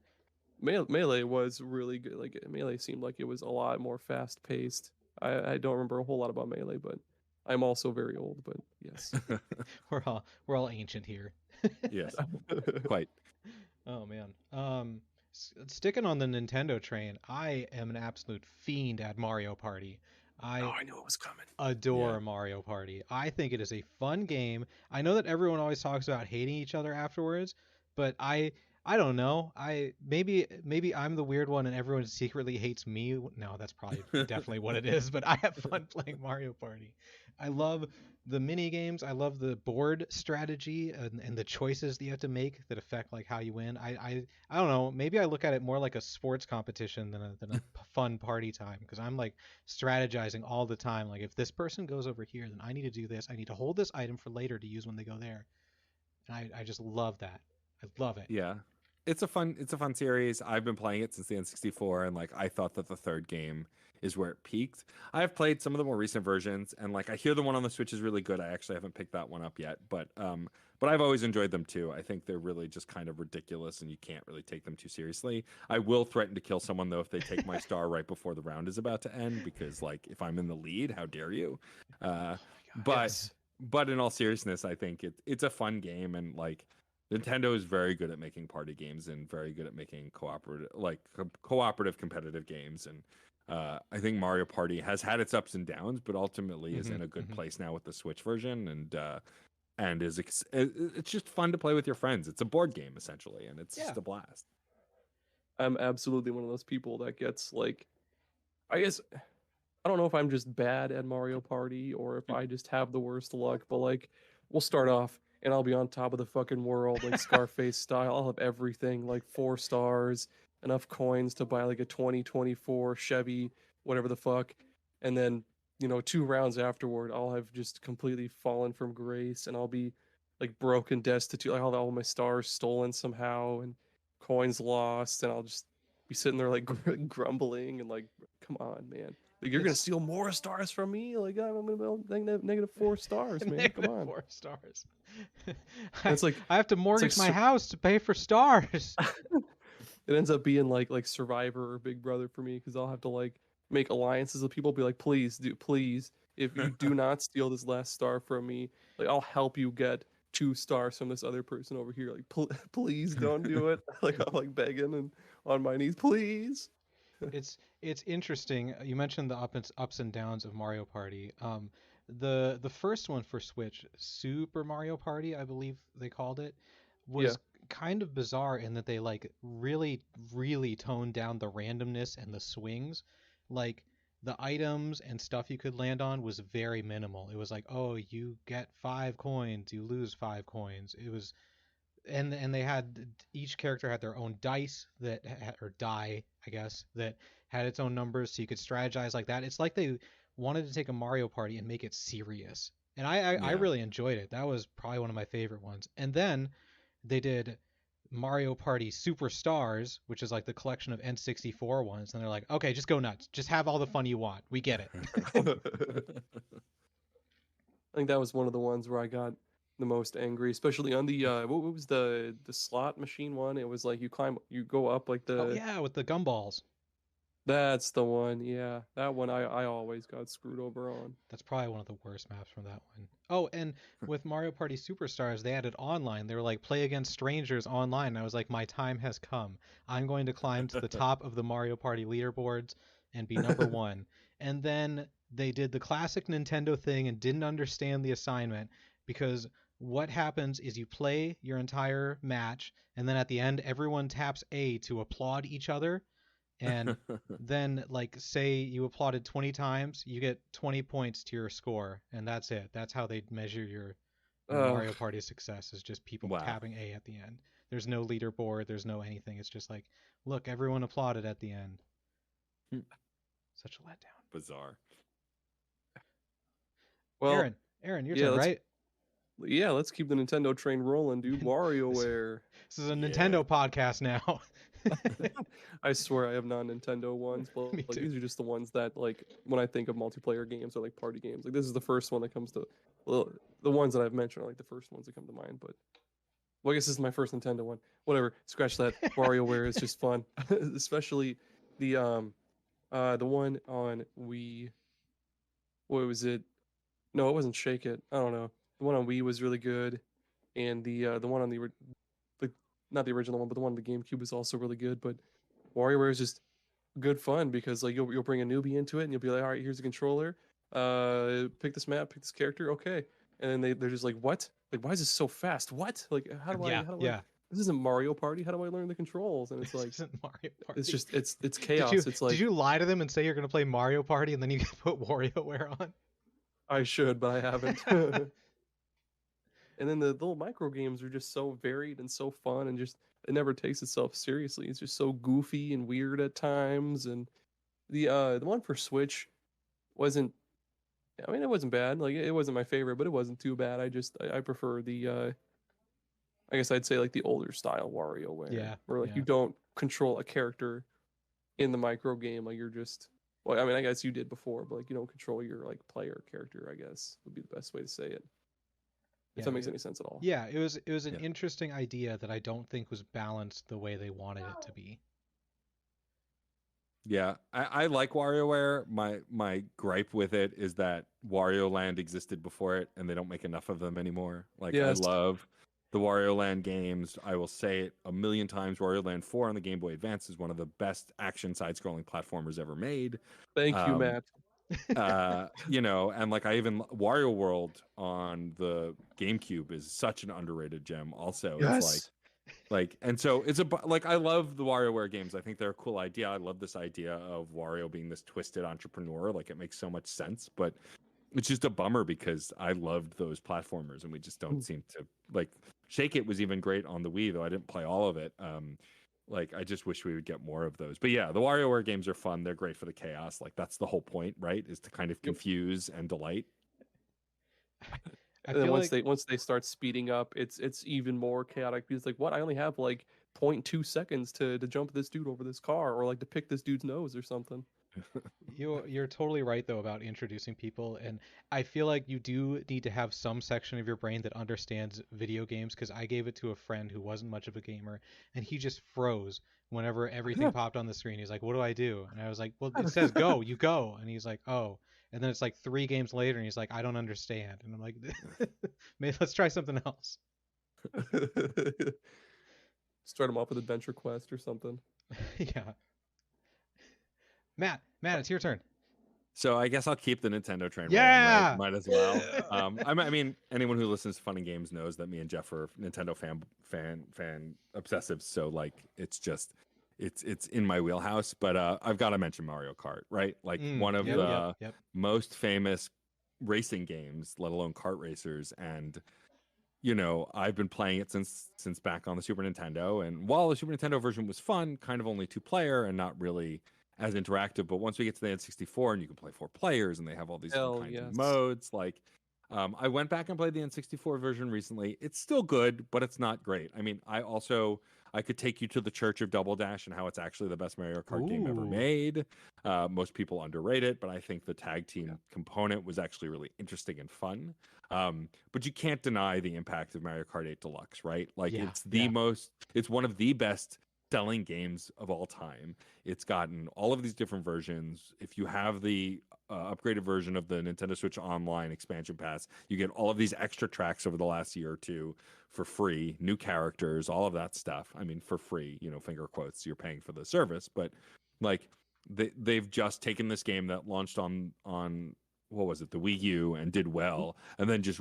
Melee was really good. Like Melee seemed like it was a lot more fast paced. I don't remember a whole lot about Melee, but I'm also very old. But yes, we're all ancient here. Yes, quite. Oh man. Sticking on the Nintendo train, I am an absolute fiend at Mario Party. I knew it was coming. Adore Mario Party. I think it is a fun game. I know that everyone always talks about hating each other afterwards, but I don't know. Maybe I'm the weird one and everyone secretly hates me. No, that's probably definitely what it is, but I have fun playing Mario Party. I love the mini games. I love the board strategy and the choices that you have to make that affect like how you win. I don't know. Maybe I look at it more like a sports competition than a fun party time, because I'm like strategizing all the time. Like if this person goes over here, then I need to do this. I need to hold this item for later to use when they go there. And I just love that. I love it. Yeah. It's a fun series. I've been playing it since the N64, and like I thought that the third game is where it peaked. I've played some of the more recent versions, and like I hear the one on the Switch is really good. I actually haven't picked that one up yet, but I've always enjoyed them too. I think they're really just kind of ridiculous, and you can't really take them too seriously. I will threaten to kill someone though if they take my star right before the round is about to end, because like if I'm in the lead, how dare you? But in all seriousness, I think it's a fun game, and like Nintendo is very good at making party games and very good at making cooperative competitive games. And I think Mario Party has had its ups and downs, but ultimately is in a good place now with the Switch version. And it's just fun to play with your friends. It's a board game essentially, and it's just a blast. I'm absolutely one of those people that gets like, I guess, I don't know if I'm just bad at Mario Party or if I just have the worst luck, but like, we'll start off and I'll be on top of the fucking world, like Scarface style. I'll have everything, like 4 stars, enough coins to buy like a 2024 Chevy, whatever the fuck, and then 2 rounds afterward, I'll have just completely fallen from grace, and I'll be like broken, destitute, like all my stars stolen somehow, and coins lost, and I'll just be sitting there like grumbling and like, come on, man. Like, you're gonna steal more stars from me? Like, I'm gonna build -4 stars, man. Come on. -4 stars. It's like I have to mortgage my house to pay for stars. It ends up being like Survivor or Big Brother for me, because I'll have to like make alliances with people, be like, please, if you do not steal this last star from me, like, I'll help you get 2 stars from this other person over here. Like, please don't do it. Like, I'm like begging and on my knees, please. It's interesting. You mentioned the ups and downs of Mario Party. The first one for Switch, Super Mario Party, I believe they called it, was kind of bizarre in that they like really toned down the randomness and the swings. Like, the items and stuff you could land on was very minimal. It was like, oh, you get 5 coins, you lose 5 coins. It was, and they had, each character had their own dice that or die, I guess, that had its own numbers, so you could strategize like that. It's like they wanted to take a Mario Party and make it serious, and I really enjoyed it. That was probably one of my favorite ones. And then they did Mario Party Superstars, which is like the collection of N64 ones, and they're like, okay, just go nuts, just have all the fun you want, we get it. I think that was one of the ones where I got the most angry, especially on the what was the slot machine one? It was like you go up like the... Oh yeah, with the gumballs. That's the one. Yeah, that one I always got screwed over on. That's probably one of the worst maps from that one. Oh, and with Mario Party Superstars, they added online. They were like, play against strangers online. And I was like, my time has come. I'm going to climb to the top of the Mario Party leaderboards and be number 1. And then they did the classic Nintendo thing and didn't understand the assignment, because what happens is you play your entire match, and then at the end, everyone taps A to applaud each other. And then, like, say you applauded 20 times, you get 20 points to your score, and that's it. That's how they measure your Mario Party success, is just people tapping A at the end. There's no leaderboard, there's no anything. It's just like, look, everyone applauded at the end. Such a letdown. Bizarre. Well, Aaron, your turn, right? Yeah, let's keep the Nintendo train rolling, dude. WarioWare. This is a Nintendo podcast now. I swear I have non-Nintendo ones, but like, these are just the ones that, like, when I think of multiplayer games or like party games, like, this is the first one that comes to, well, the ones that I've mentioned are like the first ones that come to mind. But well, I guess this is my first Nintendo one. Whatever, scratch that. WarioWare is just fun, especially the one on Wii. What was it? No, it wasn't Shake It. I don't know. The one on Wii was really good, and the one on the not the original one, but the one on the GameCube is also really good. But WarioWare is just good fun, because like you'll bring a newbie into it, and you'll be like, all right, here's a controller. Pick this map, pick this character, okay. And then they're just like, what? Like, why is this so fast? What? Like, how do I? This isn't Mario Party. How do I learn the controls? And it's like, this isn't Mario Party. It's just it's chaos. It's like, did you lie to them and say you're gonna play Mario Party and then you put WarioWare on? I should, but I haven't. And then the little micro games are just so varied and so fun, and just, it never takes itself seriously. It's just so goofy and weird at times. And the one for Switch wasn't, I mean, it wasn't bad. Like, it wasn't my favorite, but it wasn't too bad. I prefer the I guess I'd say like the older style WarioWare. Yeah. Where like you don't control a character in the micro game. Like, you're just, well, I mean, I guess you did before, but like you don't control your like player character, I guess would be the best way to say it. If that makes any sense at all. Yeah, it was an interesting idea that I don't think was balanced the way they wanted it to be. Yeah, I like WarioWare. My gripe with it is that Wario Land existed before it, and they don't make enough of them anymore. Like, I love the Wario Land games. I will say it a million times. Wario Land 4 on the Game Boy Advance is one of the best action side-scrolling platformers ever made. Thank you, Matt. And like, I even Wario World on the GameCube is such an underrated gem. Also, it's like, and so it's like, I love the WarioWare games. I think they're a cool idea. I love this idea of Wario being this twisted entrepreneur. Like, it makes so much sense, but it's just a bummer because I loved those platformers, and we just don't seem to, like, Shake It was even great on the Wii, though I didn't play all of it. Like, I just wish we would get more of those. But yeah, the WarioWare games are fun. They're great for the chaos. Like, that's the whole point, right? Is to kind of confuse and delight. And then once they start speeding up, it's even more chaotic because like, what? I only have like 0.2 seconds to jump this dude over this car, or like to pick this dude's nose or something. You're totally right though about introducing people, and I feel like you do need to have some section of your brain that understands video games, because I gave it to a friend who wasn't much of a gamer, and he just froze whenever everything popped on the screen. He's like, "What do I do?" And I was like, "Well, it says go, you go." And he's like, "Oh." And then it's like 3 games later, and he's like, "I don't understand." And I'm like, "Maybe let's try something else." Start him off with Adventure Quest or something. Yeah. Matt, it's your turn. So I guess I'll keep the Nintendo train rolling. Yeah, right? Might as well. I mean, anyone who listens to Fun and Games knows that me and Jeff are Nintendo fan obsessives. So like, it's just, it's in my wheelhouse. But I've got to mention Mario Kart, right? Like one of the most famous racing games, let alone kart racers. And you know, I've been playing it since back on the Super Nintendo. And while the Super Nintendo version was fun, kind of only 2-player and not really as interactive, but once we get to the N64 and you can play 4 players and they have all these different kinds of modes, like I went back and played the N64 version recently. It's still good, but it's not great. I mean, I could take you to the Church of Double Dash and how it's actually the best Mario Kart game ever made. Most people underrate it, but I think the tag team component was actually really interesting and fun. But you can't deny the impact of Mario Kart 8 Deluxe, right? Like it's one of the best selling games of all time. It's gotten all of these different versions. If you have the upgraded version of the Nintendo Switch Online expansion pass, you get all of these extra tracks over the last year or two for free, new characters, all of that stuff. I mean, for free, you know, finger quotes, you're paying for the service, but like they've just taken this game that launched on what was it, the Wii U, and did well, and then just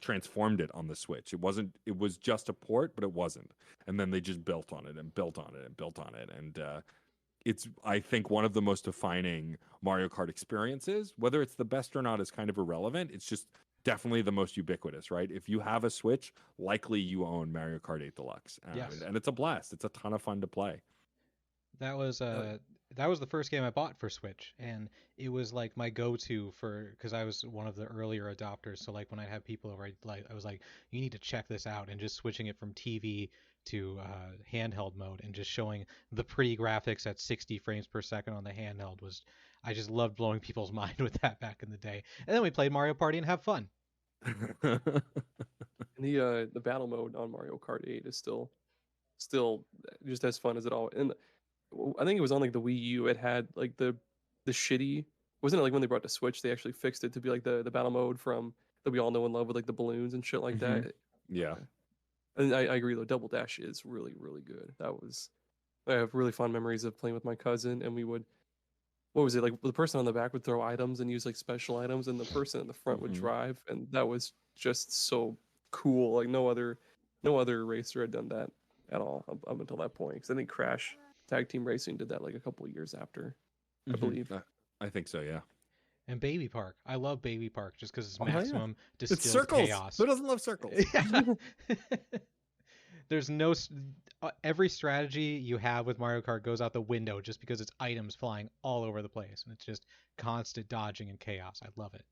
transformed it on the Switch. It was just a port, but it wasn't. And then they just built on it and built on it and built on it. And it's, I think, one of the most defining Mario Kart experiences. Whether it's the best or not is kind of irrelevant. It's just definitely the most ubiquitous, right? If you have a Switch, likely you own Mario Kart 8 Deluxe. And it's a blast. It's a ton of fun to play. That was the first game I bought for Switch, and it was like my go-to because I was one of the earlier adopters. So like when I'd have people over, I was like, you need to check this out, and just switching it from TV to handheld mode and just showing the pretty graphics at 60 frames per second on the handheld I just loved blowing people's mind with that back in the day. And then we played Mario Party and have fun. And the battle mode on Mario Kart 8 is still just as fun as it all. And I think it was on like the Wii U. It had like the shitty, wasn't it like when they brought the Switch, they actually fixed it to be like the battle mode from that we all know and love with like the balloons and shit like that. Yeah. And I agree though, Double Dash is really, really good. I have really fond memories of playing with my cousin, and we would, what was it, like the person on the back would throw items and use like special items, and the person in the front would drive, and that was just so cool. Like no other racer had done that at all up until that point. Because I think Crash Tag Team Racing did that like a couple of years after, I believe. I think so, yeah. And Baby Park. I love Baby Park just because it's maximum distilled it's circles. chaos. Who doesn't love circles? There's every strategy you have with Mario Kart goes out the window just because it's items flying all over the place, and it's just constant dodging and chaos. I love it.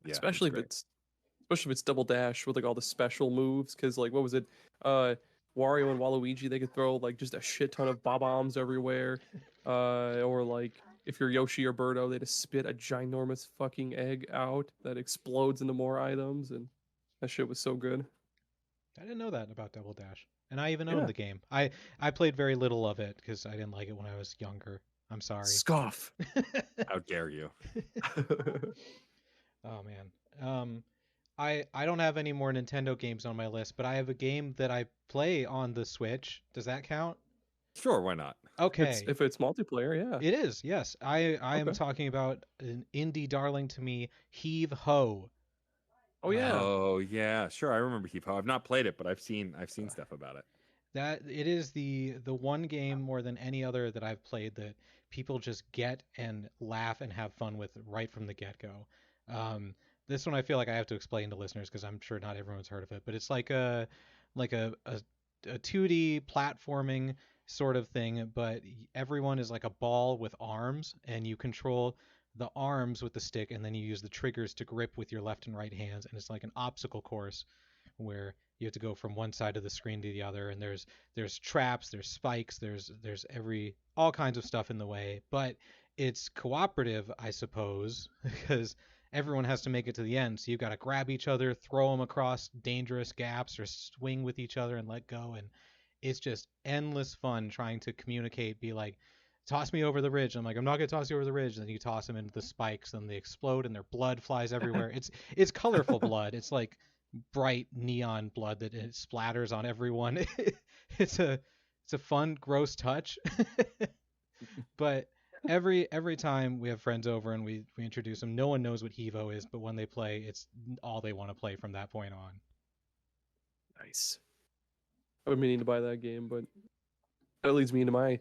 Yeah, especially if it's Double Dash with like all the special moves, because like what was it? Wario and Waluigi, they could throw like just a shit ton of bob-ombs everywhere. Or like if you're Yoshi or Birdo, they just spit a ginormous fucking egg out that explodes into more items, and that shit was so good. I didn't know that about Double Dash, and I even owned the game. I played very little of it because I didn't like it when I was younger. I'm sorry. Scoff. How dare you? Oh man. I don't have any more Nintendo games on my list, but I have a game that I play on the Switch. Does that count? Sure, why not? Okay. If it's multiplayer, yeah. It is, yes. I am talking about an indie darling to me, Heave Ho. Oh yeah. Oh yeah, sure. I remember Heave Ho. I've not played it, but I've seen stuff about it. That it is the one game more than any other that I've played that people just get and laugh and have fun with right from the get-go. This one I feel like I have to explain to listeners because I'm sure not everyone's heard of it, but it's like a a 2D platforming sort of thing, but everyone is like a ball with arms, and you control the arms with the stick, and then you use the triggers to grip with your left and right hands, and it's like an obstacle course where you have to go from one side of the screen to the other, and there's traps, there's spikes, there's all kinds of stuff in the way, but it's cooperative, I suppose, because everyone has to make it to the end. So you've got to grab each other, throw them across dangerous gaps, or swing with each other and let go. And it's just endless fun trying to communicate, be like, toss me over the ridge. I'm like, I'm not going to toss you over the ridge. And then you toss them into the spikes, and they explode, and their blood flies everywhere. It's colorful blood. It's like bright neon blood that it splatters on everyone. It's a fun, gross touch. But every time we have friends over and we introduce them, no one knows what Hevo is, but when they play, it's all they want to play from that point on. Nice. I've been meaning to buy that game, but that leads me into my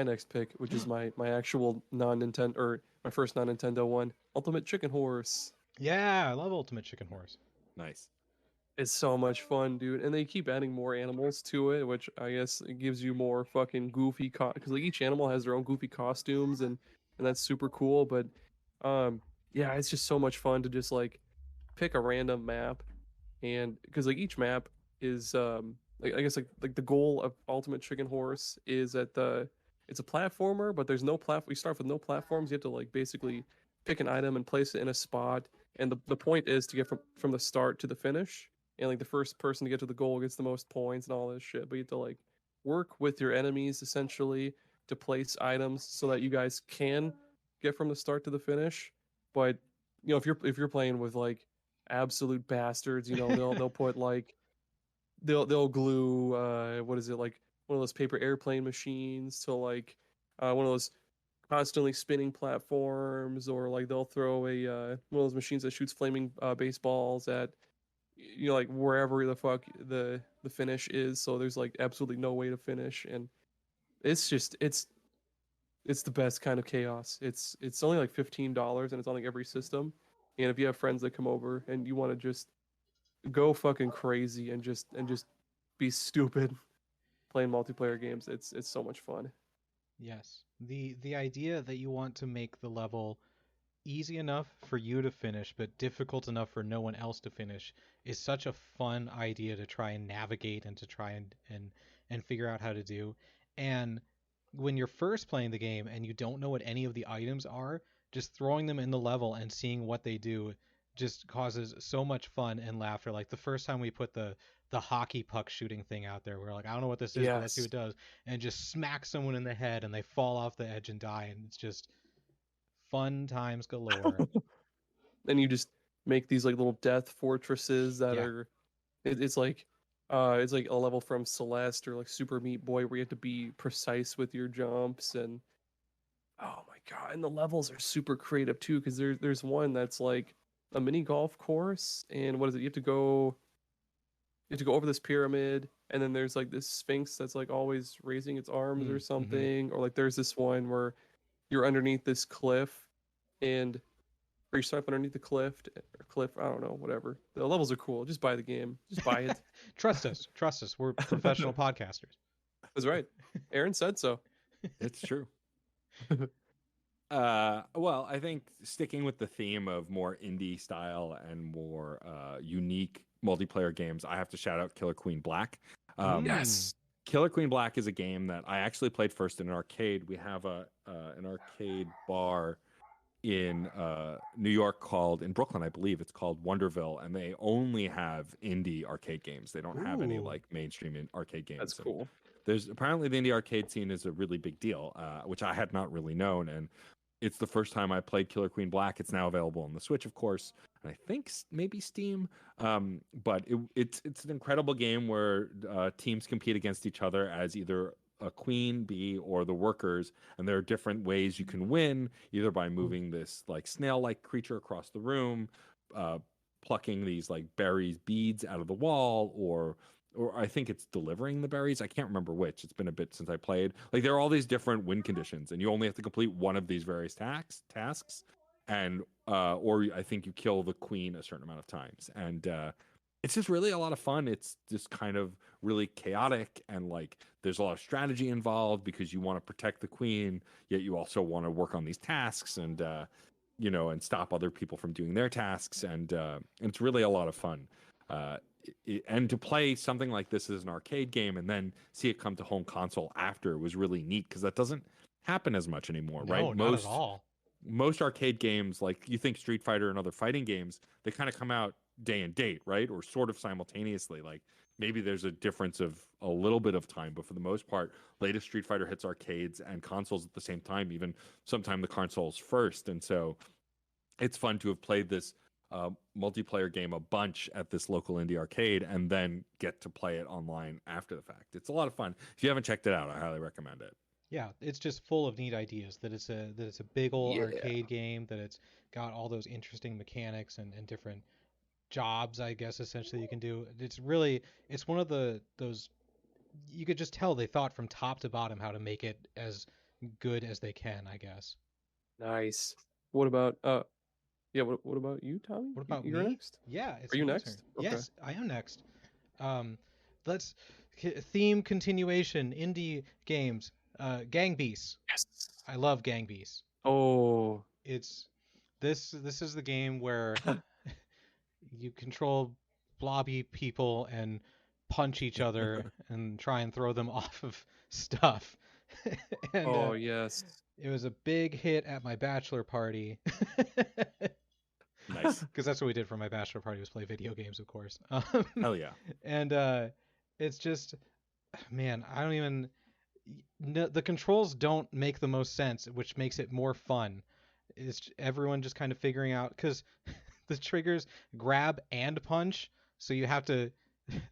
next pick, which is my actual non-Nintendo, or my first non-Nintendo one, Ultimate Chicken Horse. Yeah, I love Ultimate Chicken Horse. Nice. It's so much fun, dude. And they keep adding more animals to it, which I guess it gives you more fucking goofy because like each animal has their own goofy costumes, and that's super cool. But yeah, it's just so much fun to just like pick a random map, and because like each map is like I guess like the goal of Ultimate Chicken Horse is it's a platformer, but there's no platform. We start with no platforms. You have to like basically pick an item and place it in a spot, and the point is to get from the start to the finish. And like the first person to get to the goal gets the most points and all this shit. But you have to like work with your enemies essentially to place items so that you guys can get from the start to the finish. But you know, if you're playing with like absolute bastards, you know, they'll put like they'll glue what is it, like one of those paper airplane machines to like one of those constantly spinning platforms, or like they'll throw a one of those machines that shoots flaming baseballs at, you know, like wherever the fuck the finish is. So there's like absolutely no way to finish, and it's just it's the best kind of chaos. It's only like $15, and it's on like every system. And if you have friends that come over and you want to just go fucking crazy and just be stupid playing multiplayer games, it's so much fun. Yes. The idea that you want to make the level easy enough for you to finish but difficult enough for no one else to finish is such a fun idea to try and navigate and to try and figure out how to do. And when you're first playing the game and you don't know what any of the items are, just throwing them in the level and seeing what they do just causes so much fun and laughter. Like the first time we put the hockey puck shooting thing out there, we're like, I don't know what this is, but let's see what it does, and just smack someone in the head and they fall off the edge and die, and it's just fun times galore. Then you just make these like little death fortresses that are it's like a level from Celeste or like Super Meat Boy where you have to be precise with your jumps. And oh my god, and the levels are super creative too, because there's one that's like a mini golf course, and what is it, you have to go over this pyramid, and then there's like this sphinx that's like always raising its arms or something. Or like there's this one where you're underneath this cliff, and or you start up underneath the cliff, I don't know, whatever. The levels are cool. Just buy the game. Just buy it. Trust us. We're professional podcasters. That's right. Aaron said so. It's true. Well, I think sticking with the theme of more indie style and more unique multiplayer games, I have to shout out Killer Queen Black. Yes. Killer Queen Black is a game that I actually played first in an arcade. We have an arcade bar in New York in Brooklyn, I believe it's called Wonderville, and they only have indie arcade games. They don't have any like mainstream arcade games. That's cool. There's apparently the indie arcade scene is a really big deal, which I had not really known. And it's the first time I played Killer Queen Black. It's now available on the Switch, of course, and I think maybe Steam. But it's an incredible game where teams compete against each other as either a queen bee or the workers, and there are different ways you can win, either by moving this like snail-like creature across the room, plucking these like berries, beads out of the wall, or I think it's delivering the berries. I can't remember which. It's been a bit since I played. Like there are all these different win conditions, and you only have to complete one of these various tasks, and or I think you kill the queen a certain amount of times. And it's just really a lot of fun. It's just kind of really chaotic, and like there's a lot of strategy involved because you want to protect the queen, yet you also want to work on these tasks and and stop other people from doing their tasks, and it's really a lot of fun. And to play something like this as an arcade game and then see it come to home console after was really neat, because that doesn't happen as much anymore, right? No, not at all. Most arcade games, like you think Street Fighter and other fighting games, they kind of come out day and date, right? Or sort of simultaneously. Like maybe there's a difference of a little bit of time, but for the most part, latest Street Fighter hits arcades and consoles at the same time, even sometime the consoles first. And so it's fun to have played this multiplayer game a bunch at this local indie arcade and then get to play it online after the fact. It's a lot of fun. If you haven't checked it out, I highly recommend it. Yeah, it's just full of neat ideas. That it's a big old arcade game. That it's got all those interesting mechanics and different jobs, I guess, essentially you can do. It's one of those you could just tell they thought from top to bottom how to make it as good as they can, I guess. Nice. What about what about you, Tommy? What about You're me? next? Yeah, it's Are you my next? turn. Okay. Yes, I am next. Let's theme continuation, indie games. Gang Beasts. Yes. I love Gang Beasts. Oh. This is the game where you control blobby people and punch each other and try and throw them off of stuff. And, yes. It was a big hit at my bachelor party. Nice. Because that's what we did for my bachelor party, was play video games, of course. Hell yeah. And it's just, man, I don't even... the controls don't make the most sense, which makes it more fun. It's everyone just kind of figuring out, because the triggers grab and punch, so you have to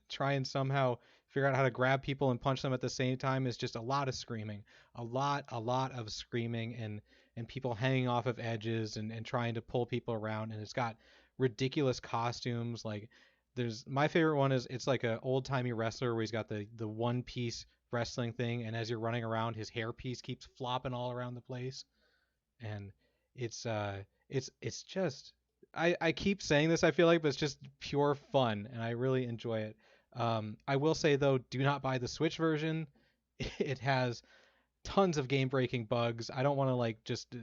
try and somehow figure out how to grab people and punch them at the same time. Is just a lot of screaming, a lot of screaming, and people hanging off of edges and trying to pull people around. And it's got ridiculous costumes. Like my favorite one is, it's like an old timey wrestler where he's got the one piece wrestling thing, and as you're running around, his hairpiece keeps flopping all around the place. And it's just, I keep saying this, I feel like, but it's just pure fun, and I really enjoy it. I will say, though, do not buy the Switch version. It has tons of game-breaking bugs. I don't want to just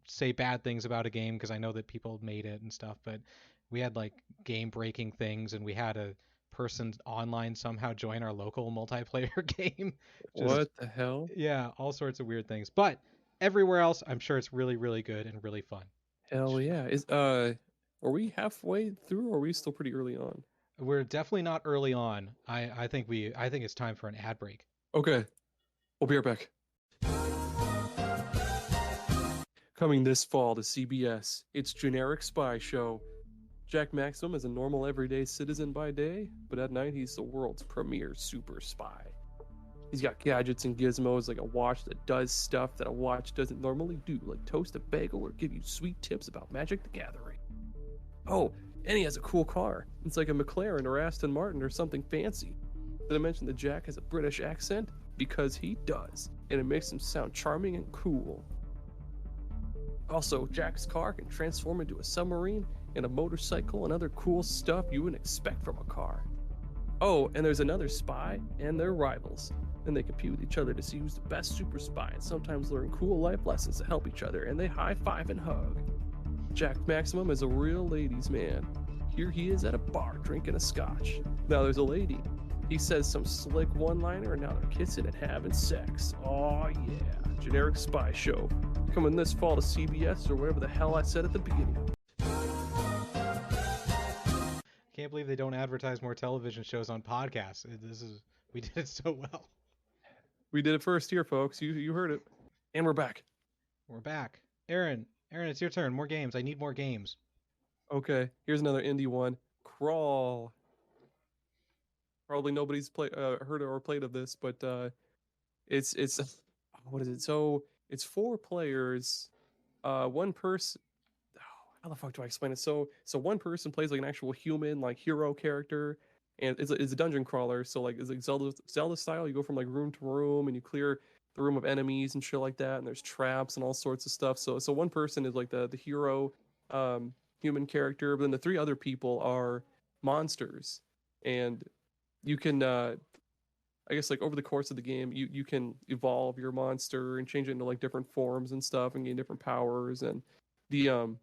say bad things about a game, because I know that people made it and stuff, but we had game-breaking things, and we had a person online somehow join our local multiplayer game. What the hell? Yeah, all sorts of weird things. But everywhere else, I'm sure it's really, really good and really fun. Hell yeah. Are we halfway through, or are we still pretty early on? We're definitely not early on. I think it's time for an ad break. Okay. We'll be right back. Coming this fall to CBS, it's Generic Spy Show. Jack Maximum is a normal everyday citizen by day, but at night he's the world's premier super spy. He's got gadgets and gizmos like a watch that does stuff that a watch doesn't normally do, like toast a bagel or give you sweet tips about Magic the Gathering. Oh, and he has a cool car. It's like a McLaren or Aston Martin or something fancy. Did I mention that Jack has a British accent? Because he does, and it makes him sound charming and cool. Also, Jack's car can transform into a submarine and a motorcycle and other cool stuff you wouldn't expect from a car. Oh, and there's another spy and their rivals. And they compete with each other to see who's the best super spy, and sometimes learn cool life lessons to help each other, and they high-five and hug. Jack Maximum is a real ladies' man. Here he is at a bar drinking a scotch. Now there's a lady. He says some slick one-liner, and now they're kissing and having sex. Oh yeah, Generic Spy Show. Coming this fall to CBS or whatever the hell I said at the beginning. Can't believe they don't advertise more television shows on podcasts. We did it so well. We did it first here, folks. You heard it. And we're back. We're back. Aaron, it's your turn. More games. I need more games. Okay, here's another indie one. Crawl. Probably nobody's heard or played of this, but it's what is it? So it's 4 players. One person. How the fuck do I explain it? So one person plays like an actual human, like hero character, and it's a dungeon crawler. So like it's like Zelda style. You go from like room to room, and you clear the room of enemies and shit like that. And there's traps and all sorts of stuff. So one person is like the hero, human character, but then the 3 other people are monsters, and you can I guess like over the course of the game, you can evolve your monster and change it into like different forms and stuff and gain different powers. And the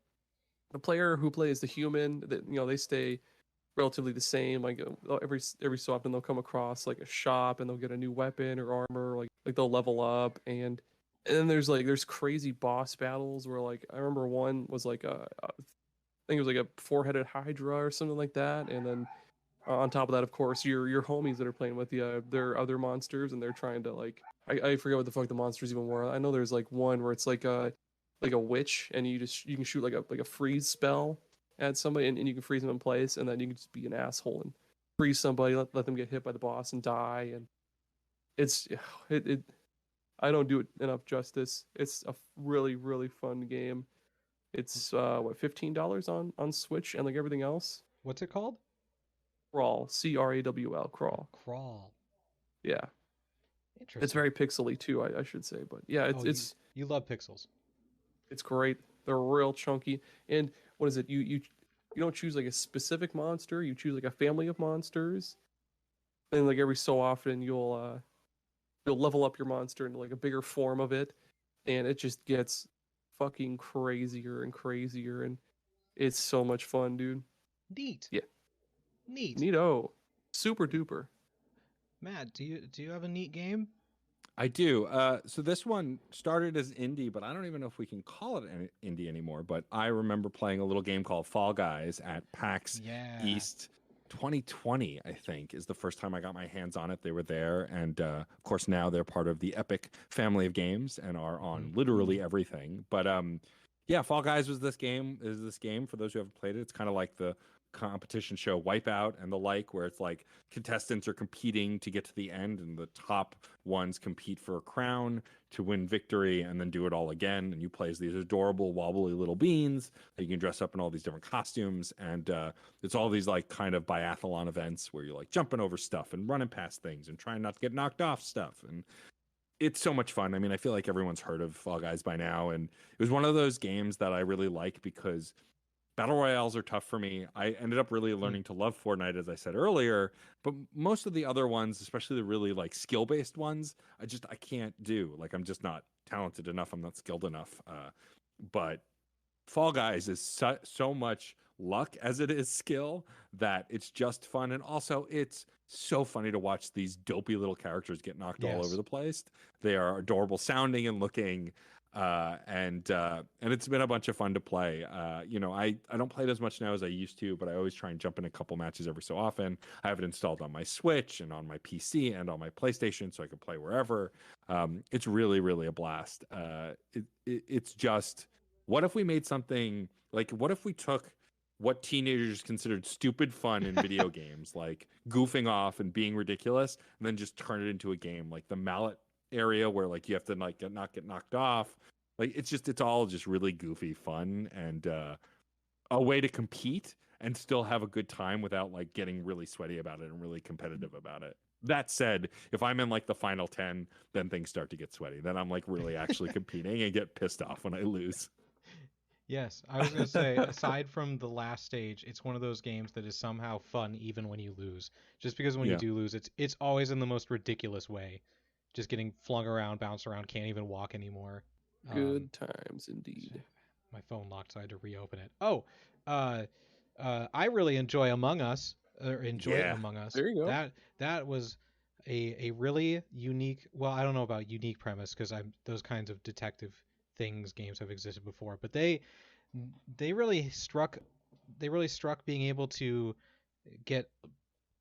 player who plays the human, that they stay relatively the same. Like every so often they'll come across like a shop and they'll get a new weapon or armor. Like they'll level up, and then there's crazy boss battles where like I remember one was like I think it was like a four-headed Hydra or something like that, and then on top of that, of course, your homies that are playing with you, they're other monsters, and they're trying to like I forget what the fuck the monsters even were. I know there's like one where it's like a witch, and you can shoot like a freeze spell at somebody, and you can freeze them in place, and then you can just be an asshole and freeze somebody, let them get hit by the boss and die, and it's it I don't do it enough justice. It's a really really fun game. It's what, $15 on Switch and like everything else. What's it called? Crawl, Crawl, Crawl. Crawl. Yeah. Interesting. It's very pixely too, I should say, but yeah, it's you love pixels. It's great. They're real chunky. And what is it? You don't choose like a specific monster. You choose like a family of monsters. And like every so often you'll level up your monster into like a bigger form of it, and it just gets fucking crazier and crazier, and it's so much fun, dude. Neat. Yeah. Neat. Neato. Super duper. Matt, do you have a neat game? I do. So this one started as indie, but I don't even know if we can call it an indie anymore. But I remember playing a little game called Fall Guys at PAX East 2020, I think, is the first time I got my hands on it. They were there. And of course, now they're part of the Epic family of games and are on literally everything. But yeah, Fall Guys is this game. For those who haven't played it, it's kind of like the competition show Wipeout and the like, where it's like contestants are competing to get to the end, and the top ones compete for a crown to win victory and then do it all again. And you play as these adorable wobbly little beans that you can dress up in all these different costumes, and it's all these like kind of biathlon events where you're like jumping over stuff and running past things and trying not to get knocked off stuff. And it's so much fun. I mean, I feel like everyone's heard of Fall Guys by now, and it was one of those games that I really like because Battle Royales are tough for me. I ended up really learning to love Fortnite, as I said earlier, but most of the other ones, especially the really like skill-based ones, I can't do. Like, I'm just not talented enough. I'm not skilled enough. But Fall Guys is so much luck as it is skill that it's just fun. And also it's so funny to watch these dopey little characters get knocked all over the place. They are adorable sounding and looking. And it's been a bunch of fun to play. I don't play it as much now as I used to, but I always try and jump in a couple matches every so often. I have it installed on my Switch and on my PC and on my PlayStation, so I can play wherever. It's really, really a blast. It's just, what if we made something like, what if we took what teenagers considered stupid fun in video games, like goofing off and being ridiculous, and then just turn it into a game, like the mallet area where like you have to like not get knocked off. Like it's all just really goofy fun, and a way to compete and still have a good time without like getting really sweaty about it and really competitive about it. That said, if I'm in like the final 10, then things start to get sweaty. Then I'm like really actually competing and get pissed off when I lose. Yes, I was going to say, aside from the last stage, it's one of those games that is somehow fun even when you lose. Just because when you do lose, it's always in the most ridiculous way. Just getting flung around, bounced around, can't even walk anymore. Good times indeed. My phone locked, so I had to reopen it. Oh, I really enjoy Among Us. Among Us. There you go. That was a really unique. Well, I don't know about unique premise because those kinds of detective games have existed before, but they really struck being able to get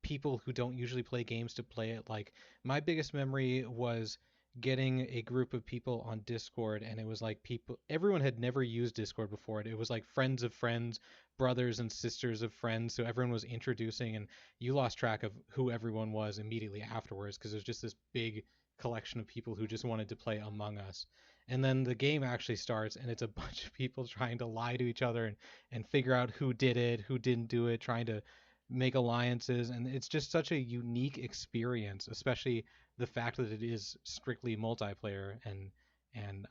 people who don't usually play games to play it. Like, my biggest memory was getting a group of people on Discord, and it was like everyone had never used Discord before. It was like friends of friends, brothers and sisters of friends, so everyone was introducing, and you lost track of who everyone was immediately afterwards because it was just this big collection of people who just wanted to play Among Us. And then the game actually starts, and it's a bunch of people trying to lie to each other and figure out who did it, who didn't do it, trying to make alliances. And it's just such a unique experience, especially the fact that it is strictly multiplayer. And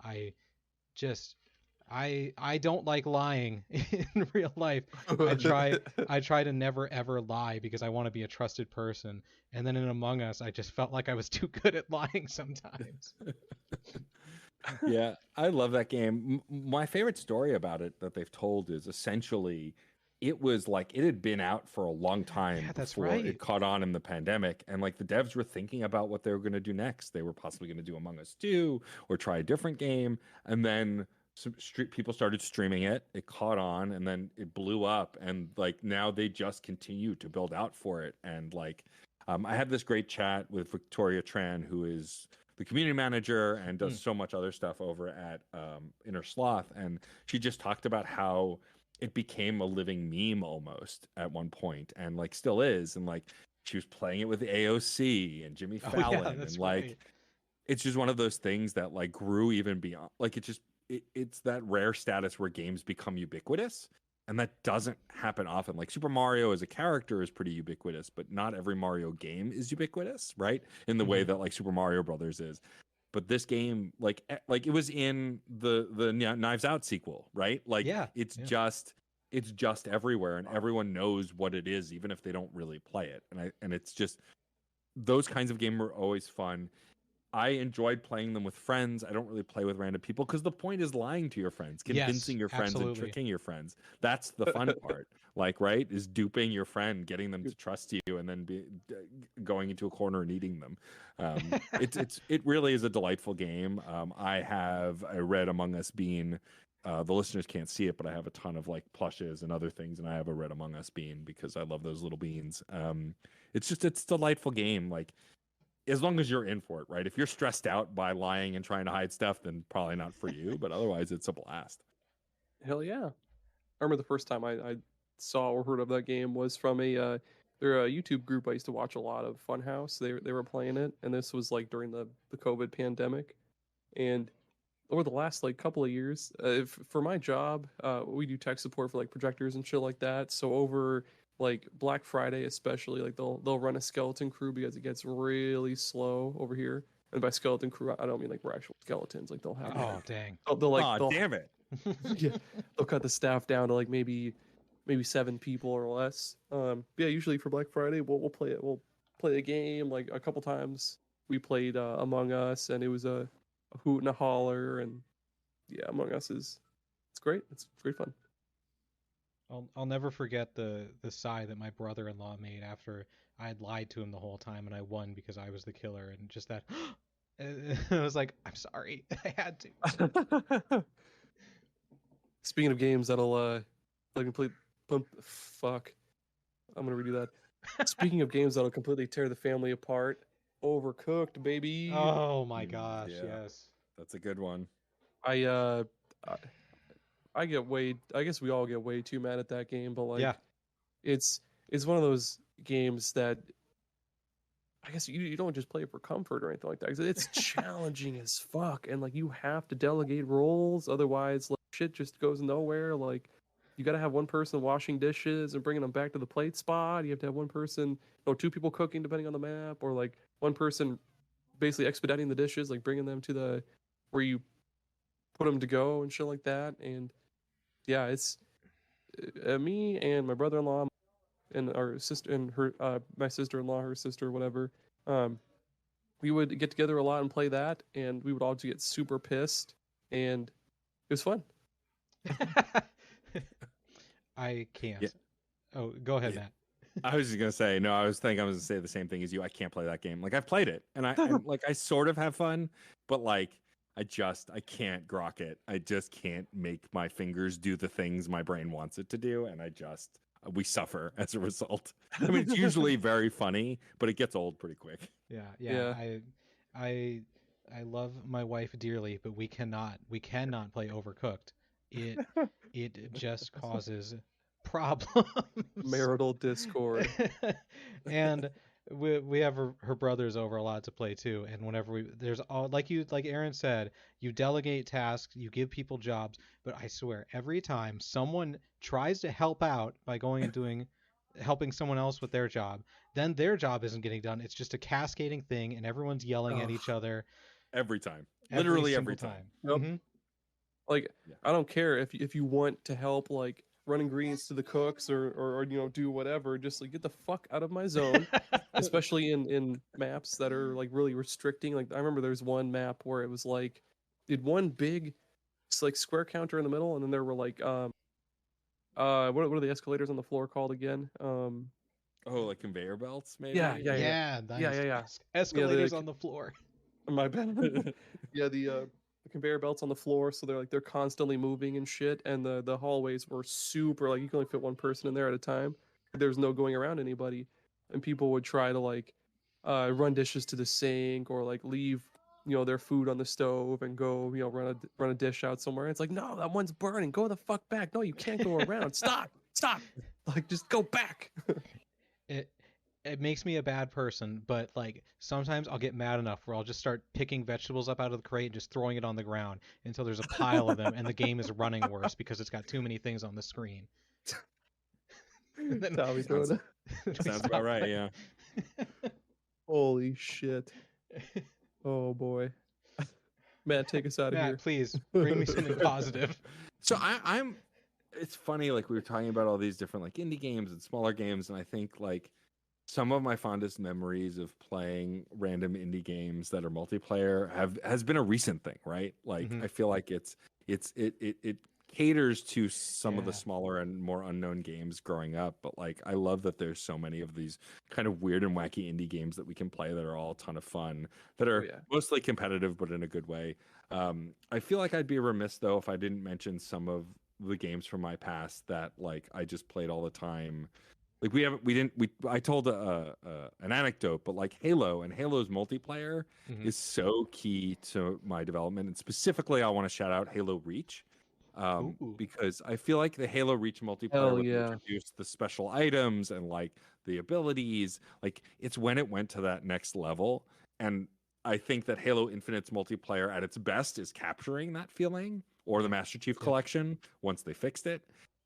I don't like lying in real life. I try to never ever lie because I want to be a trusted person. And then in Among Us, I just felt like I was too good at lying sometimes. Yeah, I love that game. My favorite story about it that they've told is essentially it was like it had been out for a long time Yeah, that's before right. it caught on in the pandemic. And like the devs were thinking about what they were going to do next. They were possibly going to do Among Us 2 or try a different game. And then some people started streaming it. It caught on and then it blew up. And like now they just continue to build out for it. And like I had this great chat with Victoria Tran, who is the community manager and does so much other stuff over at Inner Sloth. And she just talked about how it became a living meme almost at one point and like still is. And like she was playing it with AOC and Jimmy Fallon. And like, right. It's just one of those things that like grew even beyond, like it's that rare status where games become ubiquitous. And that doesn't happen often. Like Super Mario as a character is pretty ubiquitous, but not every Mario game is ubiquitous, right? In the way that like Super Mario Brothers is. But this game, like it was in the Knives Out sequel, right? Like it's just everywhere, and everyone knows what it is, even if they don't really play it. And it's just those kinds of games are always fun. I enjoyed playing them with friends. I don't really play with random people because the point is lying to your friends, convincing your friends and tricking your friends. That's the fun part. Like, right, is duping your friend, getting them to trust you, and then going into a corner and eating them. It really is a delightful game. I read Among Us bean. The listeners can't see it, but I have a ton of like plushes and other things, and I have a Red Among Us bean because I love those little beans. It's a delightful game. Like, as long as you're in for it, right? If you're stressed out by lying and trying to hide stuff, then probably not for you. But otherwise, it's a blast. Hell yeah! I remember the first time I saw or heard of that game was from they're a YouTube group I used to watch a lot of, Funhouse. They were playing it, and this was like during the COVID pandemic. And over the last like couple of years, for my job, we do tech support for like projectors and shit like that. So over like Black Friday especially, like they'll run a skeleton crew because it gets really slow over here. And by skeleton crew, I don't mean like we're actual skeletons. Like they'll have dang. They'll damn it. Yeah, they'll cut the staff down to like maybe 7 people or less. Yeah, usually for Black Friday we'll play it. We'll play a game. Like a couple times we played Among Us, and it was a hoot and a holler. And yeah, Among Us it's great. It's great fun. I'll never forget the sigh that my brother-in-law made after I had lied to him the whole time and I won because I was the killer, and just that I was like, I'm sorry, I had to. Speaking of games that'll complete fuck, I'm gonna redo that. Speaking of games that'll completely tear the family apart, Overcooked, baby. Oh my gosh, yes. That's a good one. I guess we all get way too mad at that game, but like, yeah, it's one of those games that I guess you don't just play it for comfort or anything like that. It's challenging as fuck, and like you have to delegate roles, otherwise like shit just goes nowhere. Like you got to have one person washing dishes and bringing them back to the plate spot. You have to have one person or 2 people cooking depending on the map, or like one person basically expediting the dishes, like bringing them to the where you put them to go and shit like that. And yeah, it's me and my brother-in-law and our sister and her my sister-in-law, her sister, whatever, we would get together a lot and play that, and we would all get super pissed, and it was fun. I can't. Oh, go ahead, Matt. I was just gonna say, no, I was gonna say the same thing as you. I can't play that game. Like I've played it, and I sort of have fun, but like I can't grok it. I just can't make my fingers do the things my brain wants it to do, and we suffer as a result. I mean, it's usually very funny, but it gets old pretty quick. Yeah. I love my wife dearly, but we cannot play Overcooked. It just causes problems. Marital discord. And we have her brothers over a lot to play too, and whenever there's all like Aaron said, you delegate tasks, you give people jobs, but I swear every time someone tries to help out by going and helping someone else with their job, then their job isn't getting done. It's just a cascading thing, and everyone's yelling at each other every time. Literally every time. Yep. Mm-hmm. Like, I don't care if you want to help, like, run ingredients to the cooks or do whatever. Just like get the fuck out of my zone, especially in maps that are like really restricting. Like I remember there's one map where it was like, did one big, like square counter in the middle, and then there were like what are the escalators on the floor called again? Oh, like conveyor belts, maybe? Yeah, nice. Yeah. Escalators on the floor. My bad. Yeah, the conveyor belts on the floor, so they're constantly moving and shit. And the hallways were super, like, you can only fit one person in there at a time. There's no going around anybody, and people would try to like run dishes to the sink or like leave their food on the stove and go run a dish out somewhere. It's like, no, that one's burning. Go the fuck back. No, you can't go around. Stop. Like, just go back. It makes me a bad person, but like sometimes I'll get mad enough where I'll just start picking vegetables up out of the crate and just throwing it on the ground until there's a pile of them and the game is running worse because it's got too many things on the screen. Sounds about right, yeah. Holy shit. Oh boy. Matt, take us out of here. Please bring me something positive. So I'm it's funny, like we were talking about all these different like indie games and smaller games, and I think like some of my fondest memories of playing random indie games that are multiplayer has been a recent thing, right? Like I feel like it caters to some of the smaller and more unknown games growing up, but like I love that there's so many of these kind of weird and wacky indie games that we can play that are all a ton of fun, that are mostly competitive but in a good way. I feel like I'd be remiss though if I didn't mention some of the games from my past that like I just played all the time. Like I told an anecdote, but like Halo and Halo's multiplayer is so key to my development, and specifically I want to shout out Halo Reach. Because I feel like the Halo Reach multiplayer introduced the special items and like the abilities, like it's when it went to that next level. And I think that Halo Infinite's multiplayer at its best is capturing that feeling, or the Master Chief Collection once they fixed it.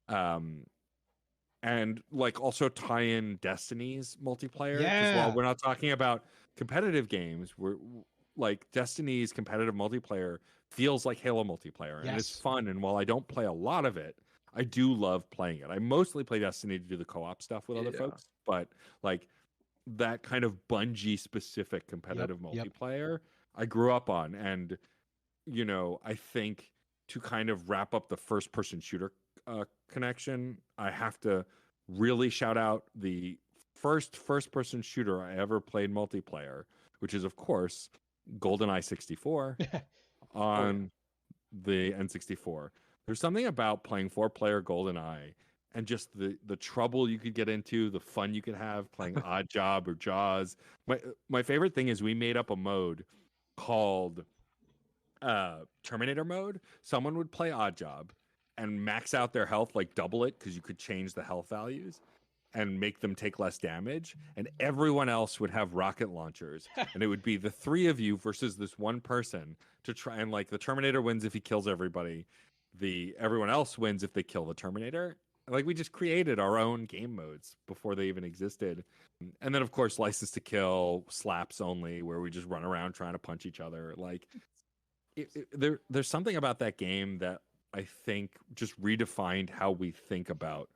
And like also tie in Destiny's multiplayer. Because while we're not talking about competitive games, we're like Destiny's competitive multiplayer feels like Halo multiplayer, and it's fun. And while I don't play a lot of it, I do love playing it. I mostly play Destiny to do the co-op stuff with other folks, but like that kind of Bungie specific competitive multiplayer I grew up on. And I think to kind of wrap up the first person shooter connection, I have to really shout out the first person shooter I ever played multiplayer, which is of course GoldenEye 64 on the N64. There's something about playing 4-player GoldenEye and just the trouble you could get into, the fun you could have playing Odd Job or Jaws. My favorite thing is we made up a mode called Terminator mode. Someone would play Odd Job and max out their health, like double it, because you could change the health values and make them take less damage, and everyone else would have rocket launchers, and it would be the three of you versus this one person to try, and like the Terminator wins if he kills everybody, everyone else wins if they kill the Terminator. Like we just created our own game modes before they even existed. And then of course License to Kill, slaps only, where we just run around trying to punch each other. Like there's something about that game that I think just redefined how we think about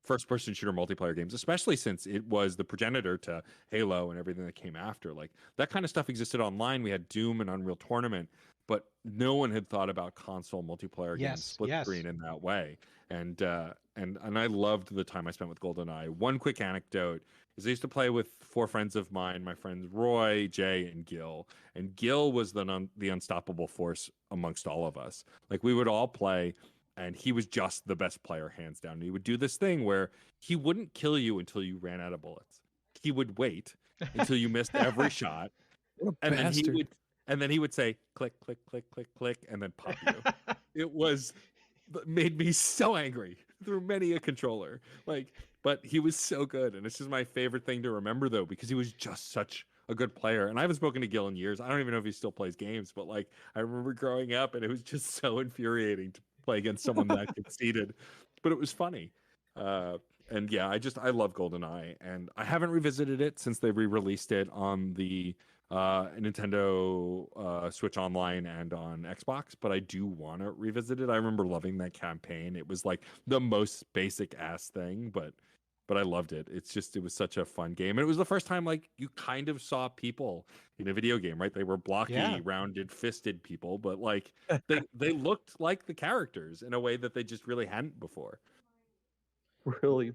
first-person shooter multiplayer games, especially since it was the progenitor to Halo and everything that came after. Like that kind of stuff existed online. We had Doom and Unreal Tournament, but no one had thought about console multiplayer games split screen in that way. And I loved the time I spent with GoldenEye. One quick anecdote is I used to play with 4 friends of mine, my friends Roy, Jay, and Gil. And Gil was the unstoppable force amongst all of us. Like we would all play, and he was just the best player, hands down. And he would do this thing where he wouldn't kill you until you ran out of bullets. He would wait until you missed every shot. And then he would say, click, click, click, click, click, and then pop you. It made me so angry through many a controller. But he was so good. And it's just my favorite thing to remember, though, because he was just such a good player. And I haven't spoken to Gil in years. I don't even know if he still plays games, but like I remember growing up, and it was just so infuriating to play against someone that conceded, but it was funny. And yeah, I love GoldenEye, and I haven't revisited it since they re-released it on the Nintendo Switch Online and on Xbox, but I do want to revisit it. I remember loving that campaign. It was like the most basic ass thing, but I loved it. It was such a fun game. And it was the first time like you kind of saw people in a video game, right? They were blocky, rounded, fisted people, but like they looked like the characters in a way that they just really hadn't before. Really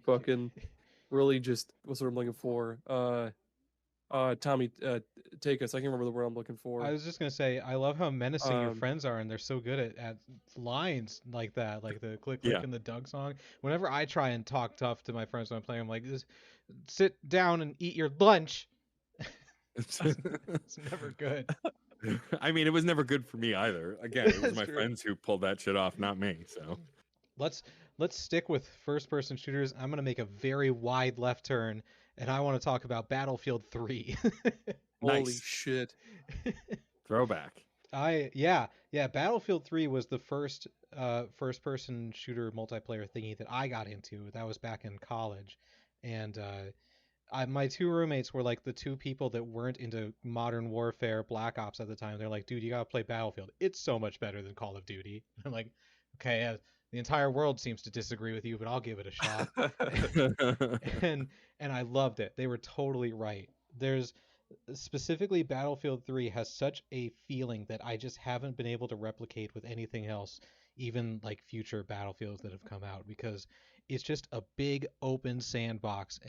just what's what I'm looking for. Tommy, take us. I can't remember the word I'm looking for. I was just gonna say, I love how menacing your friends are, and they're so good at lines like that, like the click and the Doug song. Whenever I try and talk tough to my friends when I'm playing, I'm like, sit down and eat your lunch. It's never good. I mean, it was never good for me either. Again, it was my friends who pulled that shit off, not me. So let's stick with first-person shooters. I'm gonna make a very wide left turn. And I want to talk about Battlefield 3. Holy shit. Throwback. Battlefield 3 was the first first-person shooter multiplayer thingy that I got into. That was back in college. And my two roommates were like the two people that weren't into Modern Warfare, Black Ops at the time. They're like, dude, you got to play Battlefield. It's so much better than Call of Duty. I'm like, okay, the entire world seems to disagree with you, but I'll give it a shot. and I loved it. They were totally right. There's specifically Battlefield 3 has such a feeling that I just haven't been able to replicate with anything else, even like future Battlefields that have come out, because it's just a big open sandbox.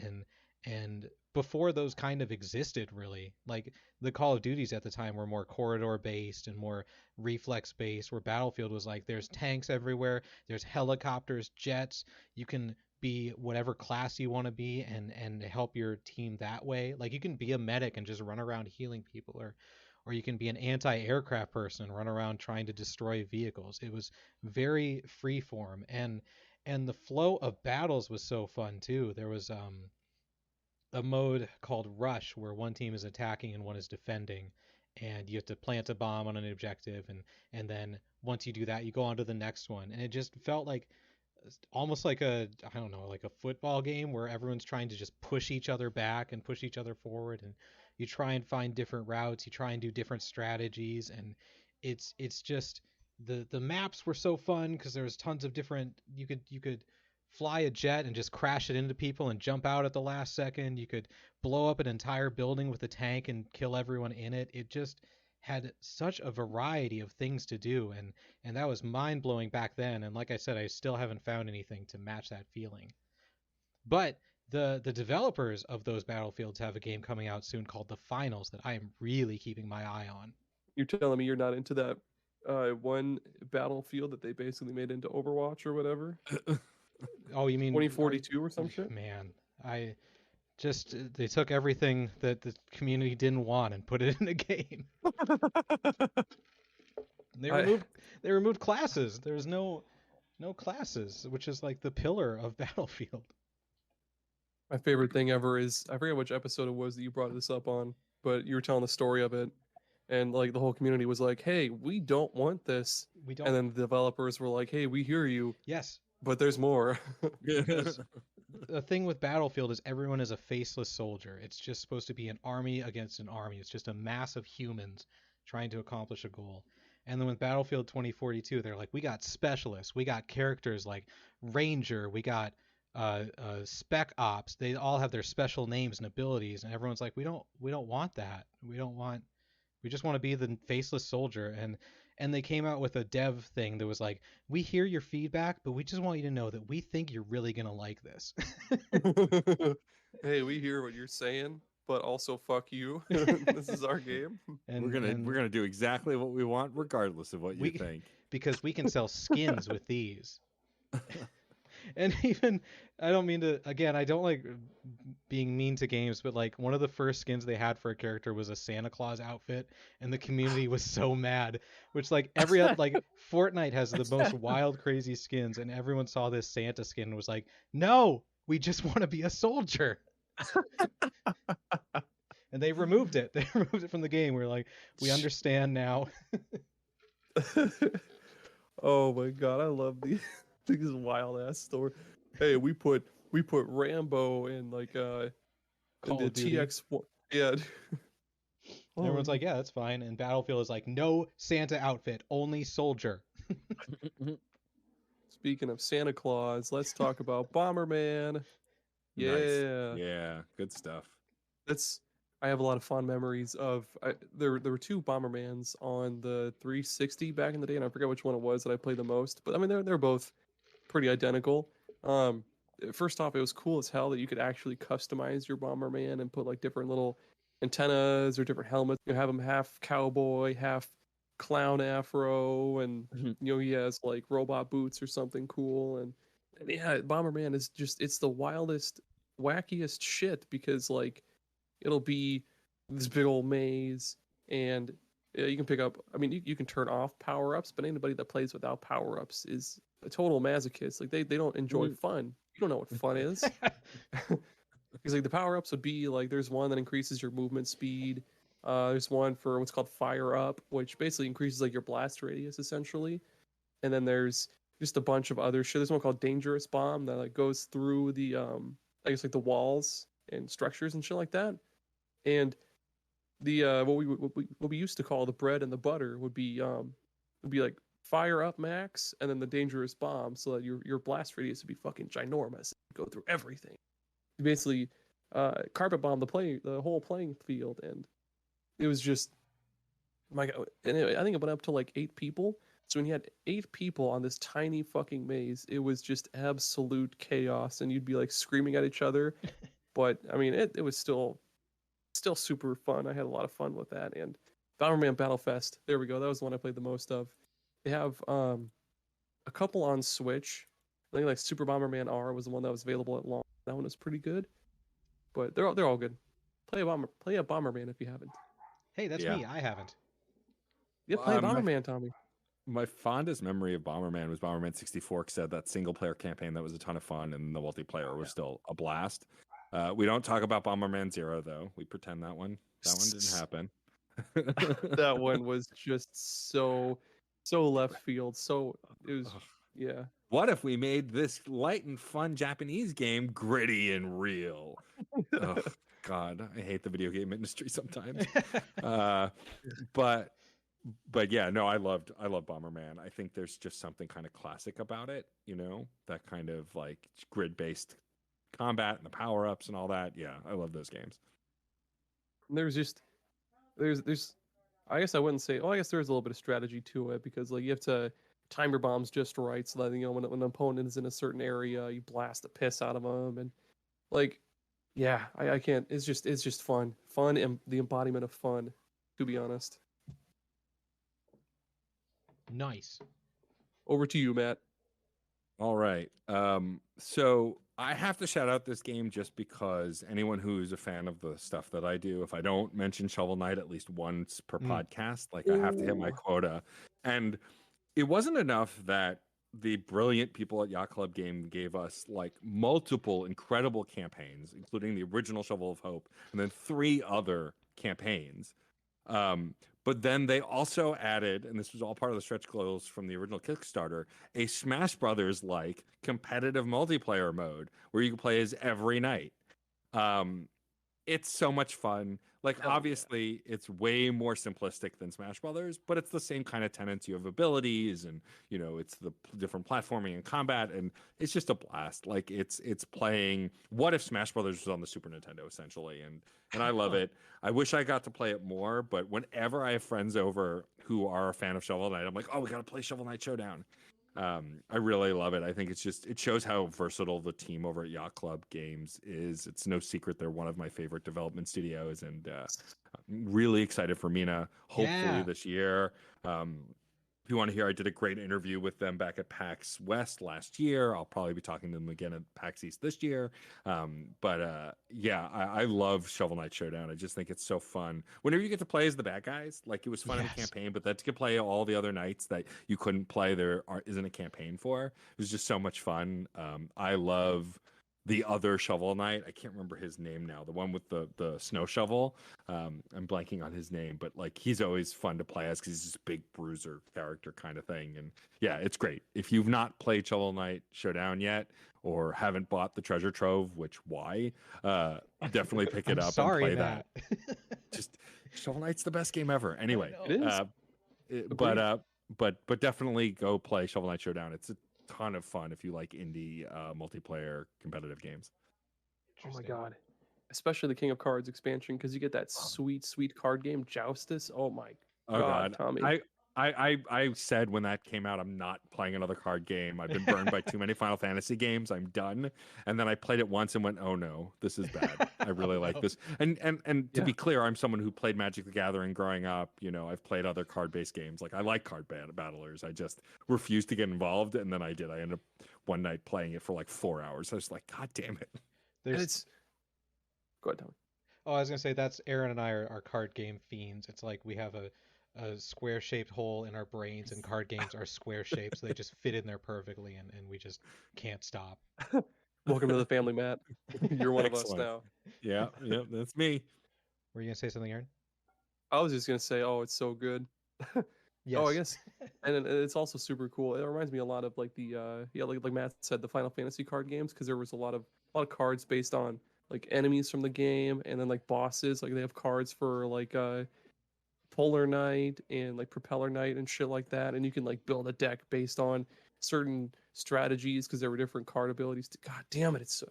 And before those kind of existed, really, like the Call of Duties at the time were more corridor based and more reflex based, where Battlefield was like there's tanks everywhere, there's helicopters, jets, you can be whatever class you want to be and help your team that way. Like you can be a medic and just run around healing people, or you can be an anti-aircraft person and run around trying to destroy vehicles. It was very freeform, and the flow of battles was so fun too. There was a mode called Rush where one team is attacking and one is defending, and you have to plant a bomb on an objective, and then once you do that you go on to the next one. And it just felt like almost like a football game where everyone's trying to just push each other back and push each other forward, and you try and find different routes, you try and do different strategies, and it's just the maps were so fun because there was tons of different, you could fly a jet and just crash it into people and jump out at the last second. You could blow up an entire building with a tank and kill everyone in it. It just had such a variety of things to do, and that was mind-blowing back then. And like I said, I still haven't found anything to match that feeling. But the developers of those Battlefields have a game coming out soon called The Finals that I am really keeping my eye on. You're telling me you're not into that one Battlefield that they basically made into Overwatch or whatever? Oh, you mean 2042 or some shit? Man, they took everything that the community didn't want and put it in a game. They removed classes. There's no classes, which is like the pillar of Battlefield. My favorite thing ever is, I forget which episode it was that you brought this up on, but you were telling the story of it, and like the whole community was like, "Hey, we don't want this." We don't. And then the developers were like, "Hey, we hear you." Yes. But there's more. The thing with Battlefield is everyone is a faceless soldier. It's just supposed to be an army against an army. It's just a mass of humans trying to accomplish a goal. And then with Battlefield 2042, they're like, we got specialists, we got characters like Ranger, we got Spec Ops. They all have their special names and abilities, and everyone's like, we don't want that. We just want to be the faceless soldier. And they came out with a dev thing that was like, we hear your feedback, but we just want you to know that we think you're really going to like this. Hey, we hear what you're saying, but also fuck you. This is our game. And we're gonna do exactly what we want, regardless of what you think. Because we can sell skins with these. And even, I don't mean to, again, I don't like being mean to games, but like one of the first skins they had for a character was a Santa Claus outfit, and the community was so mad, which like every other, like Fortnite has the most wild, crazy skins, and everyone saw this Santa skin and was like, no, we just want to be a soldier. And they removed it. They removed it from the game. We're like, we understand now. Oh my God, I love these. This wild ass story. Hey, we put Rambo in like Call the of Duty. TX. Yeah. And everyone's like, yeah, that's fine. And Battlefield is like, no Santa outfit, only soldier. Speaking of Santa Claus, let's talk about Bomberman. Yeah. Nice. Yeah, good stuff. I have a lot of fond memories of. There were two Bombermans on the 360 back in the day, and I forget which one it was that I played the most. But I mean, they're both pretty identical. First off, it was cool as hell that you could actually customize your Bomberman and put like different little antennas or different helmets. You have him half cowboy, half clown afro, and he has like robot boots or something cool. And yeah, Bomberman is it's the wildest, wackiest shit because like it'll be this big old maze and you can pick up. I mean, you can turn off power ups, but anybody that plays without power ups is a total masochist. Like they don't enjoy fun. You don't know what fun is. Because like the power ups would be like there's one that increases your movement speed. There's one for what's called fire up, which basically increases like your blast radius essentially. And then there's just a bunch of other shit. There's one called dangerous bomb that like goes through the I guess like the walls and structures and shit like that. And the what we used to call the bread and the butter would be like fire up max and then the dangerous bomb, so that your blast radius would be fucking ginormous, go through everything. You basically carpet bomb the whole playing field, and it was just my God. And I think it went up to like 8 people. So when you had 8 people on this tiny fucking maze, it was just absolute chaos, and you'd be like screaming at each other. But I mean, it was still super fun. I had a lot of fun with that. And Bomberman Battlefest, there we go. That was the one I played the most of. They have a couple on Switch. I think like Super Bomberman R was the one that was available at launch. That one was pretty good. But they're all good. Play a Bomberman if you haven't. Hey, that's me. I haven't. Yeah, play a Bomberman, Tommy. My fondest memory of Bomberman was Bomberman 64, because that single player campaign that was a ton of fun, and the multiplayer was still a blast. We don't talk about Bomberman Zero though. We pretend that one didn't happen. That one was just so left field. So it was yeah. What if we made this light and fun Japanese game gritty and real? Oh God, I hate the video game industry sometimes. But yeah, no, I love Bomberman. I think there's just something kind of classic about it, that kind of like grid-based combat and the power-ups and all that. Yeah, I love those games. There's I guess I wouldn't say, I guess there's a little bit of strategy to it, because like you have to time your bombs just right so that when an opponent is in a certain area, you blast the piss out of them. And like, yeah, I can't. It's just fun and the embodiment of fun, to be honest. Nice. Over to you, Matt. All right. So I have to shout out this game just because anyone who's a fan of the stuff that I do, if I don't mention Shovel Knight at least once per podcast, like I have to hit my quota. And it wasn't enough that the brilliant people at Yacht Club Game gave us like multiple incredible campaigns, including the original Shovel of Hope, and then 3 other campaigns. But then they also added, and this was all part of the stretch goals from the original Kickstarter, a Smash Brothers like competitive multiplayer mode where you can play as every night. It's so much fun. Like, obviously, it's way more simplistic than Smash Brothers, but it's the same kind of tenets. You have abilities, and it's the different platforming and combat, and it's just a blast. Like, it's playing. What if Smash Brothers was on the Super Nintendo, essentially? And I love it. I wish I got to play it more, but whenever I have friends over who are a fan of Shovel Knight, I'm like, oh, we got to play Shovel Knight Showdown. I really love it. I think it shows how versatile the team over at Yacht Club Games is. It's no secret they're one of my favorite development studios, and I'm really excited for Mina, hopefully this year. If you want to hear, I did a great interview with them back at PAX West last year. I'll probably be talking to them again at PAX East this year. Yeah, I love Shovel Knight Showdown. I just think it's so fun. Whenever you get to play as the bad guys, like it was fun in the campaign, but that you could play all the other nights that you couldn't play, there isn't a campaign for. It was just so much fun. I love the other Shovel Knight. I can't remember his name now. The one with the snow shovel. I'm blanking on his name, but like he's always fun to play as because he's this big bruiser character kind of thing. And yeah, it's great. If you've not played Shovel Knight Showdown yet, or haven't bought the Treasure Trove, which why? Definitely pick it I'm up sorry, and play Matt. that. Just Shovel Knight's the best game ever. Anyway, It is. But definitely go play Shovel Knight Showdown. It's a ton of fun if you like indie multiplayer competitive games. Oh my god. Especially the King of Cards expansion, because you get that sweet card game, Joustus. Oh my god, Tommy. I said when that came out, I'm not playing another card game. I've been burned by too many Final Fantasy games. I'm done. And then I played it once and went, oh no, this is bad. I really like this. And to be clear, I'm someone who played Magic the Gathering growing up. I've played other card-based games. Like, I like card battlers. I just refused to get involved, and then I did. I ended up one night playing it for like 4 hours. I was like, God damn it. Go ahead, Tommy. Oh, I was gonna say that's Aaron and I are card game fiends. It's like we have a square-shaped hole in our brains, and card games are square shaped, so they just fit in there perfectly, and we just can't stop. Welcome to the family, Matt. You're one of us now. Yeah, that's me. Were you gonna say something, Aaron? I was just gonna say, oh, it's so good. Yes. Oh, I guess, and it's also super cool. It reminds me a lot of like the like Matt said, the Final Fantasy card games, because there was a lot of cards based on like enemies from the game, and then like bosses. Like they have cards for like Polar Knight and like Propeller Knight and shit like that, and you can like build a deck based on certain strategies because there were different card abilities. God damn it, it's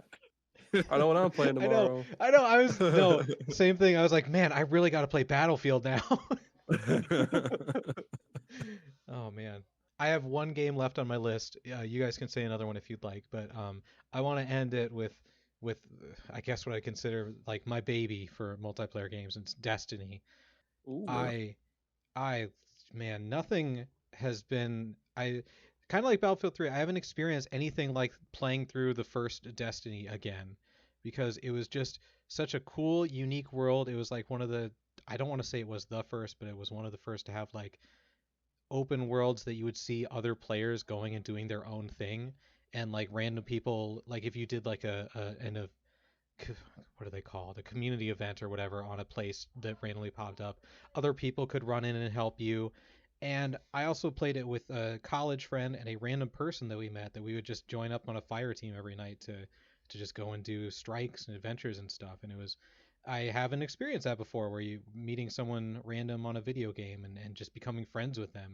I know what I'm playing tomorrow. I know. Same thing. I was like, man, I really got to play Battlefield now. Oh man, I have one game left on my list. You guys can say another one if you'd like, but I want to end it with I guess what I consider like my baby for multiplayer games. It's Destiny. Ooh. Man, nothing has been. I kind of like Battlefield 3. I haven't experienced anything like playing through the first Destiny again, because it was just such a cool, unique world. It was like one of the. I don't want to say it was the first, but it was one of the first to have like open worlds that you would see other players going and doing their own thing, and like random people. Like if you did like what are they called? A community event or whatever on a place that randomly popped up. Other people could run in and help you. And I also played it with a college friend and a random person that we met that we would just join up on a fire team every night to just go and do strikes and adventures and stuff. And I haven't experienced that before, where you meeting someone random on a video game and just becoming friends with them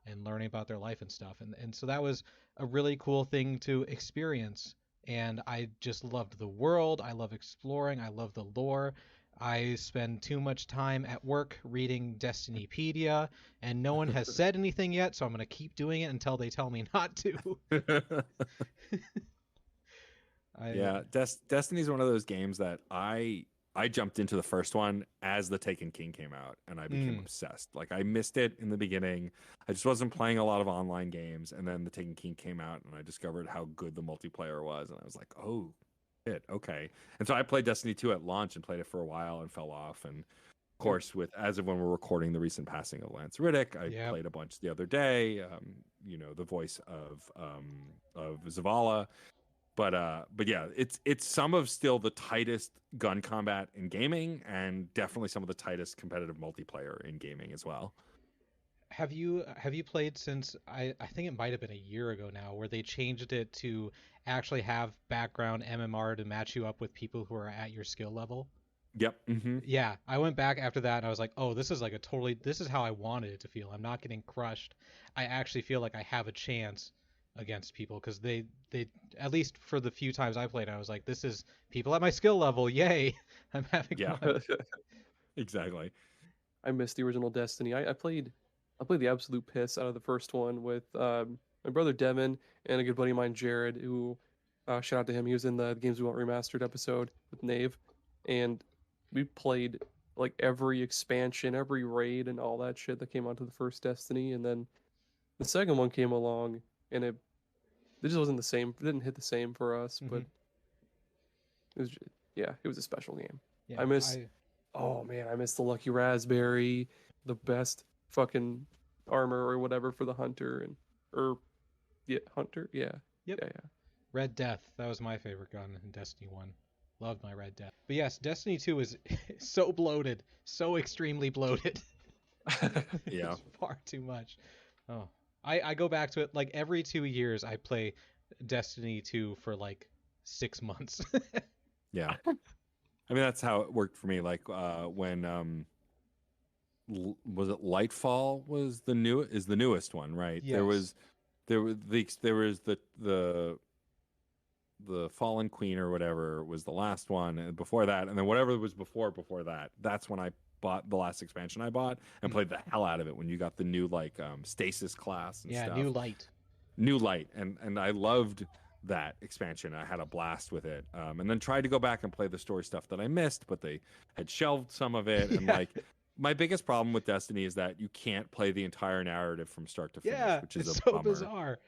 and learning about their life and stuff. And so that was a really cool thing to experience. And I just loved the world. I love exploring. I love the lore. I spend too much time at work reading Destinypedia, and no one has said anything yet, so I'm going to keep doing it until they tell me not to. Destiny's one of those games that I jumped into the first one as the Taken King came out, and I became obsessed. Like, I missed it in the beginning. I just wasn't playing a lot of online games, and then the Taken King came out, and I discovered how good the multiplayer was, and I was like, oh, shit, okay. And so I played Destiny 2 at launch and played it for a while and fell off. And of course, as of when we're recording the recent passing of Lance Riddick, I played a bunch the other day. The voice of Zavala. But yeah, it's some of still the tightest gun combat in gaming, and definitely some of the tightest competitive multiplayer in gaming as well. Have you played since I think it might have been a year ago now, where they changed it to actually have background MMR to match you up with people who are at your skill level? Yep. Mm-hmm. Yeah, I went back after that and I was like, oh, this is how I wanted it to feel. I'm not getting crushed. I actually feel like I have a chance against people, because they at least for the few times I played, I was like, this is people at my skill level, yay. I'm having fun. Exactly. I missed the original Destiny. I played the absolute piss out of the first one with my brother Devin and a good buddy of mine, Jared, who shout out to him. He was in the Games We Want Remastered episode with Nave, and we played like every expansion, every raid, and all that shit that came onto the first Destiny. And then the second one came along, and it just wasn't the same. It didn't hit the same for us, but it was a special game. Yeah, I miss the Lucky Raspberry, the best fucking armor or whatever for the Hunter Hunter. Yeah. Yep. Yeah. Red Death, that was my favorite gun in Destiny 1. Loved my Red Death. But yes, Destiny 2 is so bloated, so extremely bloated. Yeah. It's far too much. Oh. I go back to it like every 2 years. I play Destiny 2 for like 6 months. Yeah. I mean, that's how it worked for me. Like when was it Lightfall was the newest one, right? Yes. There was the Fallen Queen or whatever was the last one, and before that, and then whatever was before that, that's when I bought the last expansion I bought and played the hell out of it when you got the new like stasis class and stuff. New light, and I loved that expansion. I had a blast with it, and then tried to go back and play the story stuff that I missed, but they had shelved some of it. And like, my biggest problem with Destiny is that you can't play the entire narrative from start to finish, which is so bizarre.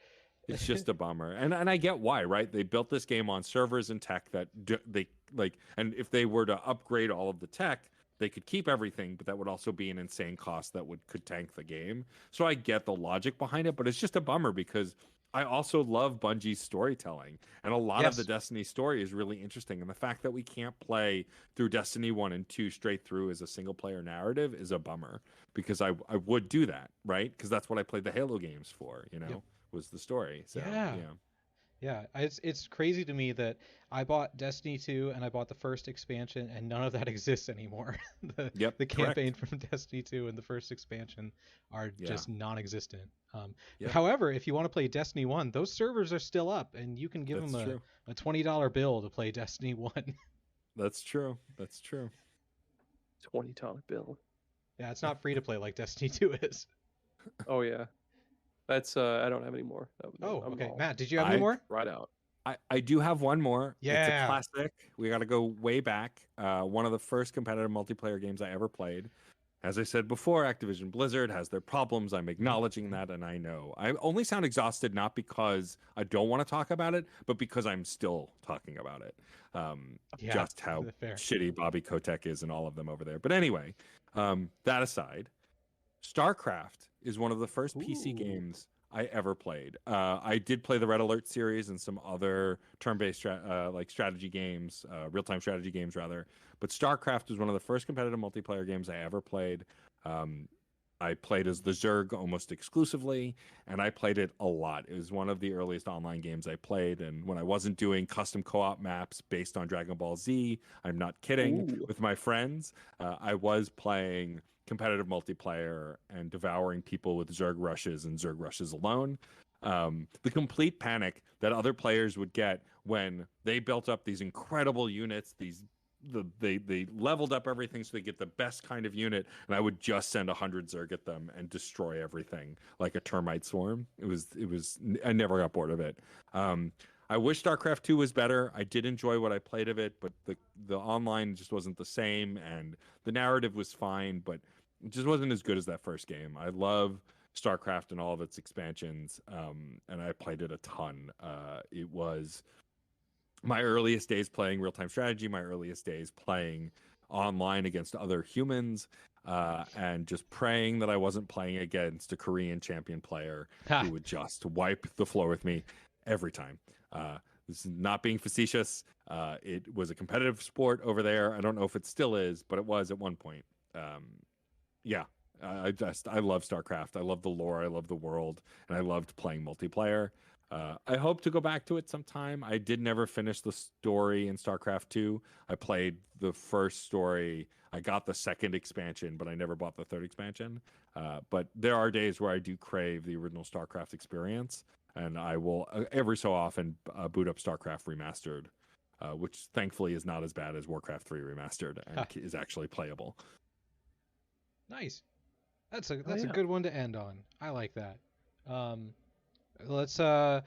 It's just a bummer, and I get why, right? They built this game on servers and tech that they like, and if they were to upgrade all of the tech, they could keep everything, but that would also be an insane cost that could tank the game. So I get the logic behind it, but it's just a bummer because I also love Bungie's storytelling, and a lot of the Destiny story is really interesting. And the fact that we can't play through Destiny 1 and 2 straight through as a single player narrative is a bummer, because I would do that, right? Because that's what I played the Halo games for, was the story. So yeah, it's crazy to me that I bought Destiny 2 and I bought the first expansion, and none of that exists anymore. The campaign from Destiny 2 and the first expansion are just non-existent. However, if you want to play Destiny 1, those servers are still up, and you can give them a $20 bill to play Destiny 1. That's true. $20 bill. Yeah, it's not free to play like Destiny 2 is. Oh yeah. That's I don't have any more. Okay. Matt, did you have any more? Right out. I do have one more. Yeah. It's a classic. We got to go way back. One of the first competitive multiplayer games I ever played. As I said before, Activision Blizzard has their problems. I'm acknowledging that, and I know. I only sound exhausted not because I don't want to talk about it, but because I'm still talking about it. Just how shitty Bobby Kotick is and all of them over there. But anyway, that aside, StarCraft is one of the first PC games I ever played. I did play the Red Alert series and some other turn-based strategy games, real-time strategy games rather. But StarCraft was one of the first competitive multiplayer games I ever played. I played as the Zerg almost exclusively, and I played it a lot. It was one of the earliest online games I played, and when I wasn't doing custom co-op maps based on Dragon Ball Z, I'm not kidding, with my friends, I was playing competitive multiplayer and devouring people with Zerg rushes and Zerg rushes alone. The complete panic that other players would get when they built up these incredible units, they leveled up everything so they get the best kind of unit, and I would just send 100 Zerg at them and destroy everything like a termite swarm. It was I never got bored of it. I wish StarCraft 2 was better. I did enjoy what I played of it, but the online just wasn't the same, and the narrative was fine, but it just wasn't as good as that first game. I love StarCraft and all of its expansions, and I played it a ton. It was my earliest days playing real-time strategy, my earliest days playing online against other humans, and just praying that I wasn't playing against a Korean champion player who would just wipe the floor with me every time. This is not being facetious. It was a competitive sport over there. I don't know if it still is, but it was at one point. I love StarCraft. I love the lore. I love the world, and I loved playing multiplayer. I hope to go back to it sometime. I did never finish the story in StarCraft 2. I played the first story. I got the second expansion, but I never bought the third expansion. But there are days where I do crave the original StarCraft experience, and I will every so often boot up StarCraft Remastered, which thankfully is not as bad as Warcraft 3 Remastered and is actually playable. Nice. That's a good one to end on. I like that. Let's start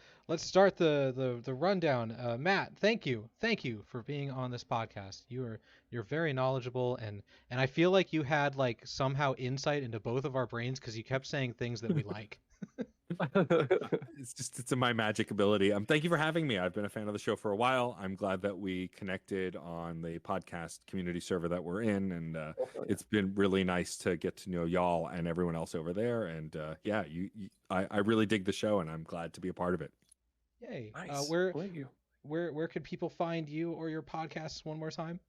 the rundown. Matt, thank you for being on this podcast. You're very knowledgeable, and I feel like you had like somehow insight into both of our brains because you kept saying things that we like. It's my magic ability. Thank you for having me. I've been a fan of the show for a while. I'm glad that we connected on the podcast community server that we're in, and it's been really nice to get to know y'all and everyone else over there. And I really dig the show, and I'm glad to be a part of it. Yay! Nice. Where could people find you or your podcasts one more time?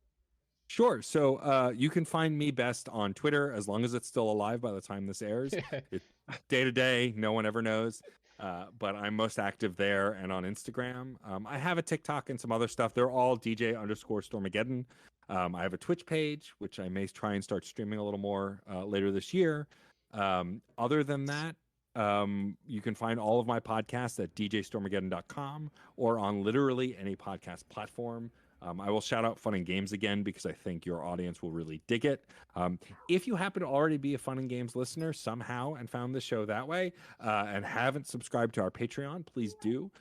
Sure. So you can find me best on Twitter, as long as it's still alive by the time this airs. It's day to day. No one ever knows. But I'm most active there and on Instagram. I have a TikTok and some other stuff. They're all DJ_Stormageddon. I have a Twitch page, which I may try and start streaming a little more later this year. Other than that, you can find all of my podcasts at djstormageddon.com or on literally any podcast platform. I will shout out Fun and Games again because I think your audience will really dig it. If you happen to already be a Fun and Games listener somehow and found the show that way and haven't subscribed to our Patreon, please do.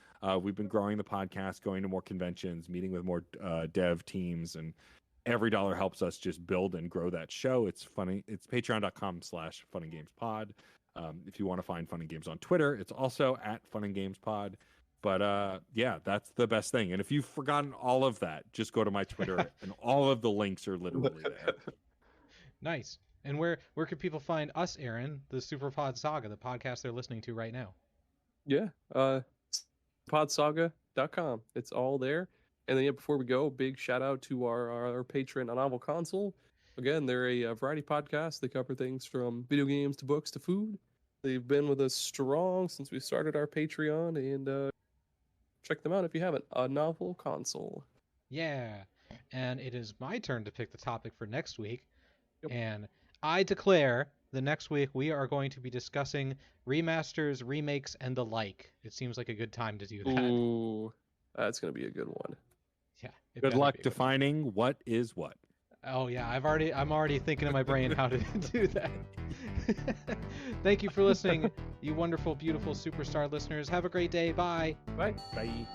We've been growing the podcast, going to more conventions, meeting with more dev teams, and every dollar helps us just build and grow that show. It's funny. It's patreon.com/funandgamespod. If you want to find Fun and Games on Twitter, it's also at Fun and Games Pod. But yeah, that's the best thing. And if you've forgotten all of that, just go to my Twitter and all of the links are literally there. Nice. And where can people find us, Aaron, the Super Pod Saga, the podcast they're listening to right now? Yeah, podsaga.com. It's all there. And then before we go, big shout out to our patron on Novel Console. Again, they're a variety podcast. They cover things from video games to books to food. They've been with us strong since we started our Patreon, and check them out if you haven't. A Novel Console. Yeah, and it is my turn to pick the topic for next week. Yep. And I declare the next week we are going to be discussing remasters, remakes, and the like. It seems like a good time to do that. Ooh, that's going to be a good one. Yeah. Good luck defining what is what. Oh yeah, I'm already thinking in my brain how to do that. Thank you for listening, you wonderful, beautiful superstar listeners. Have a great day. Bye. Bye. Bye.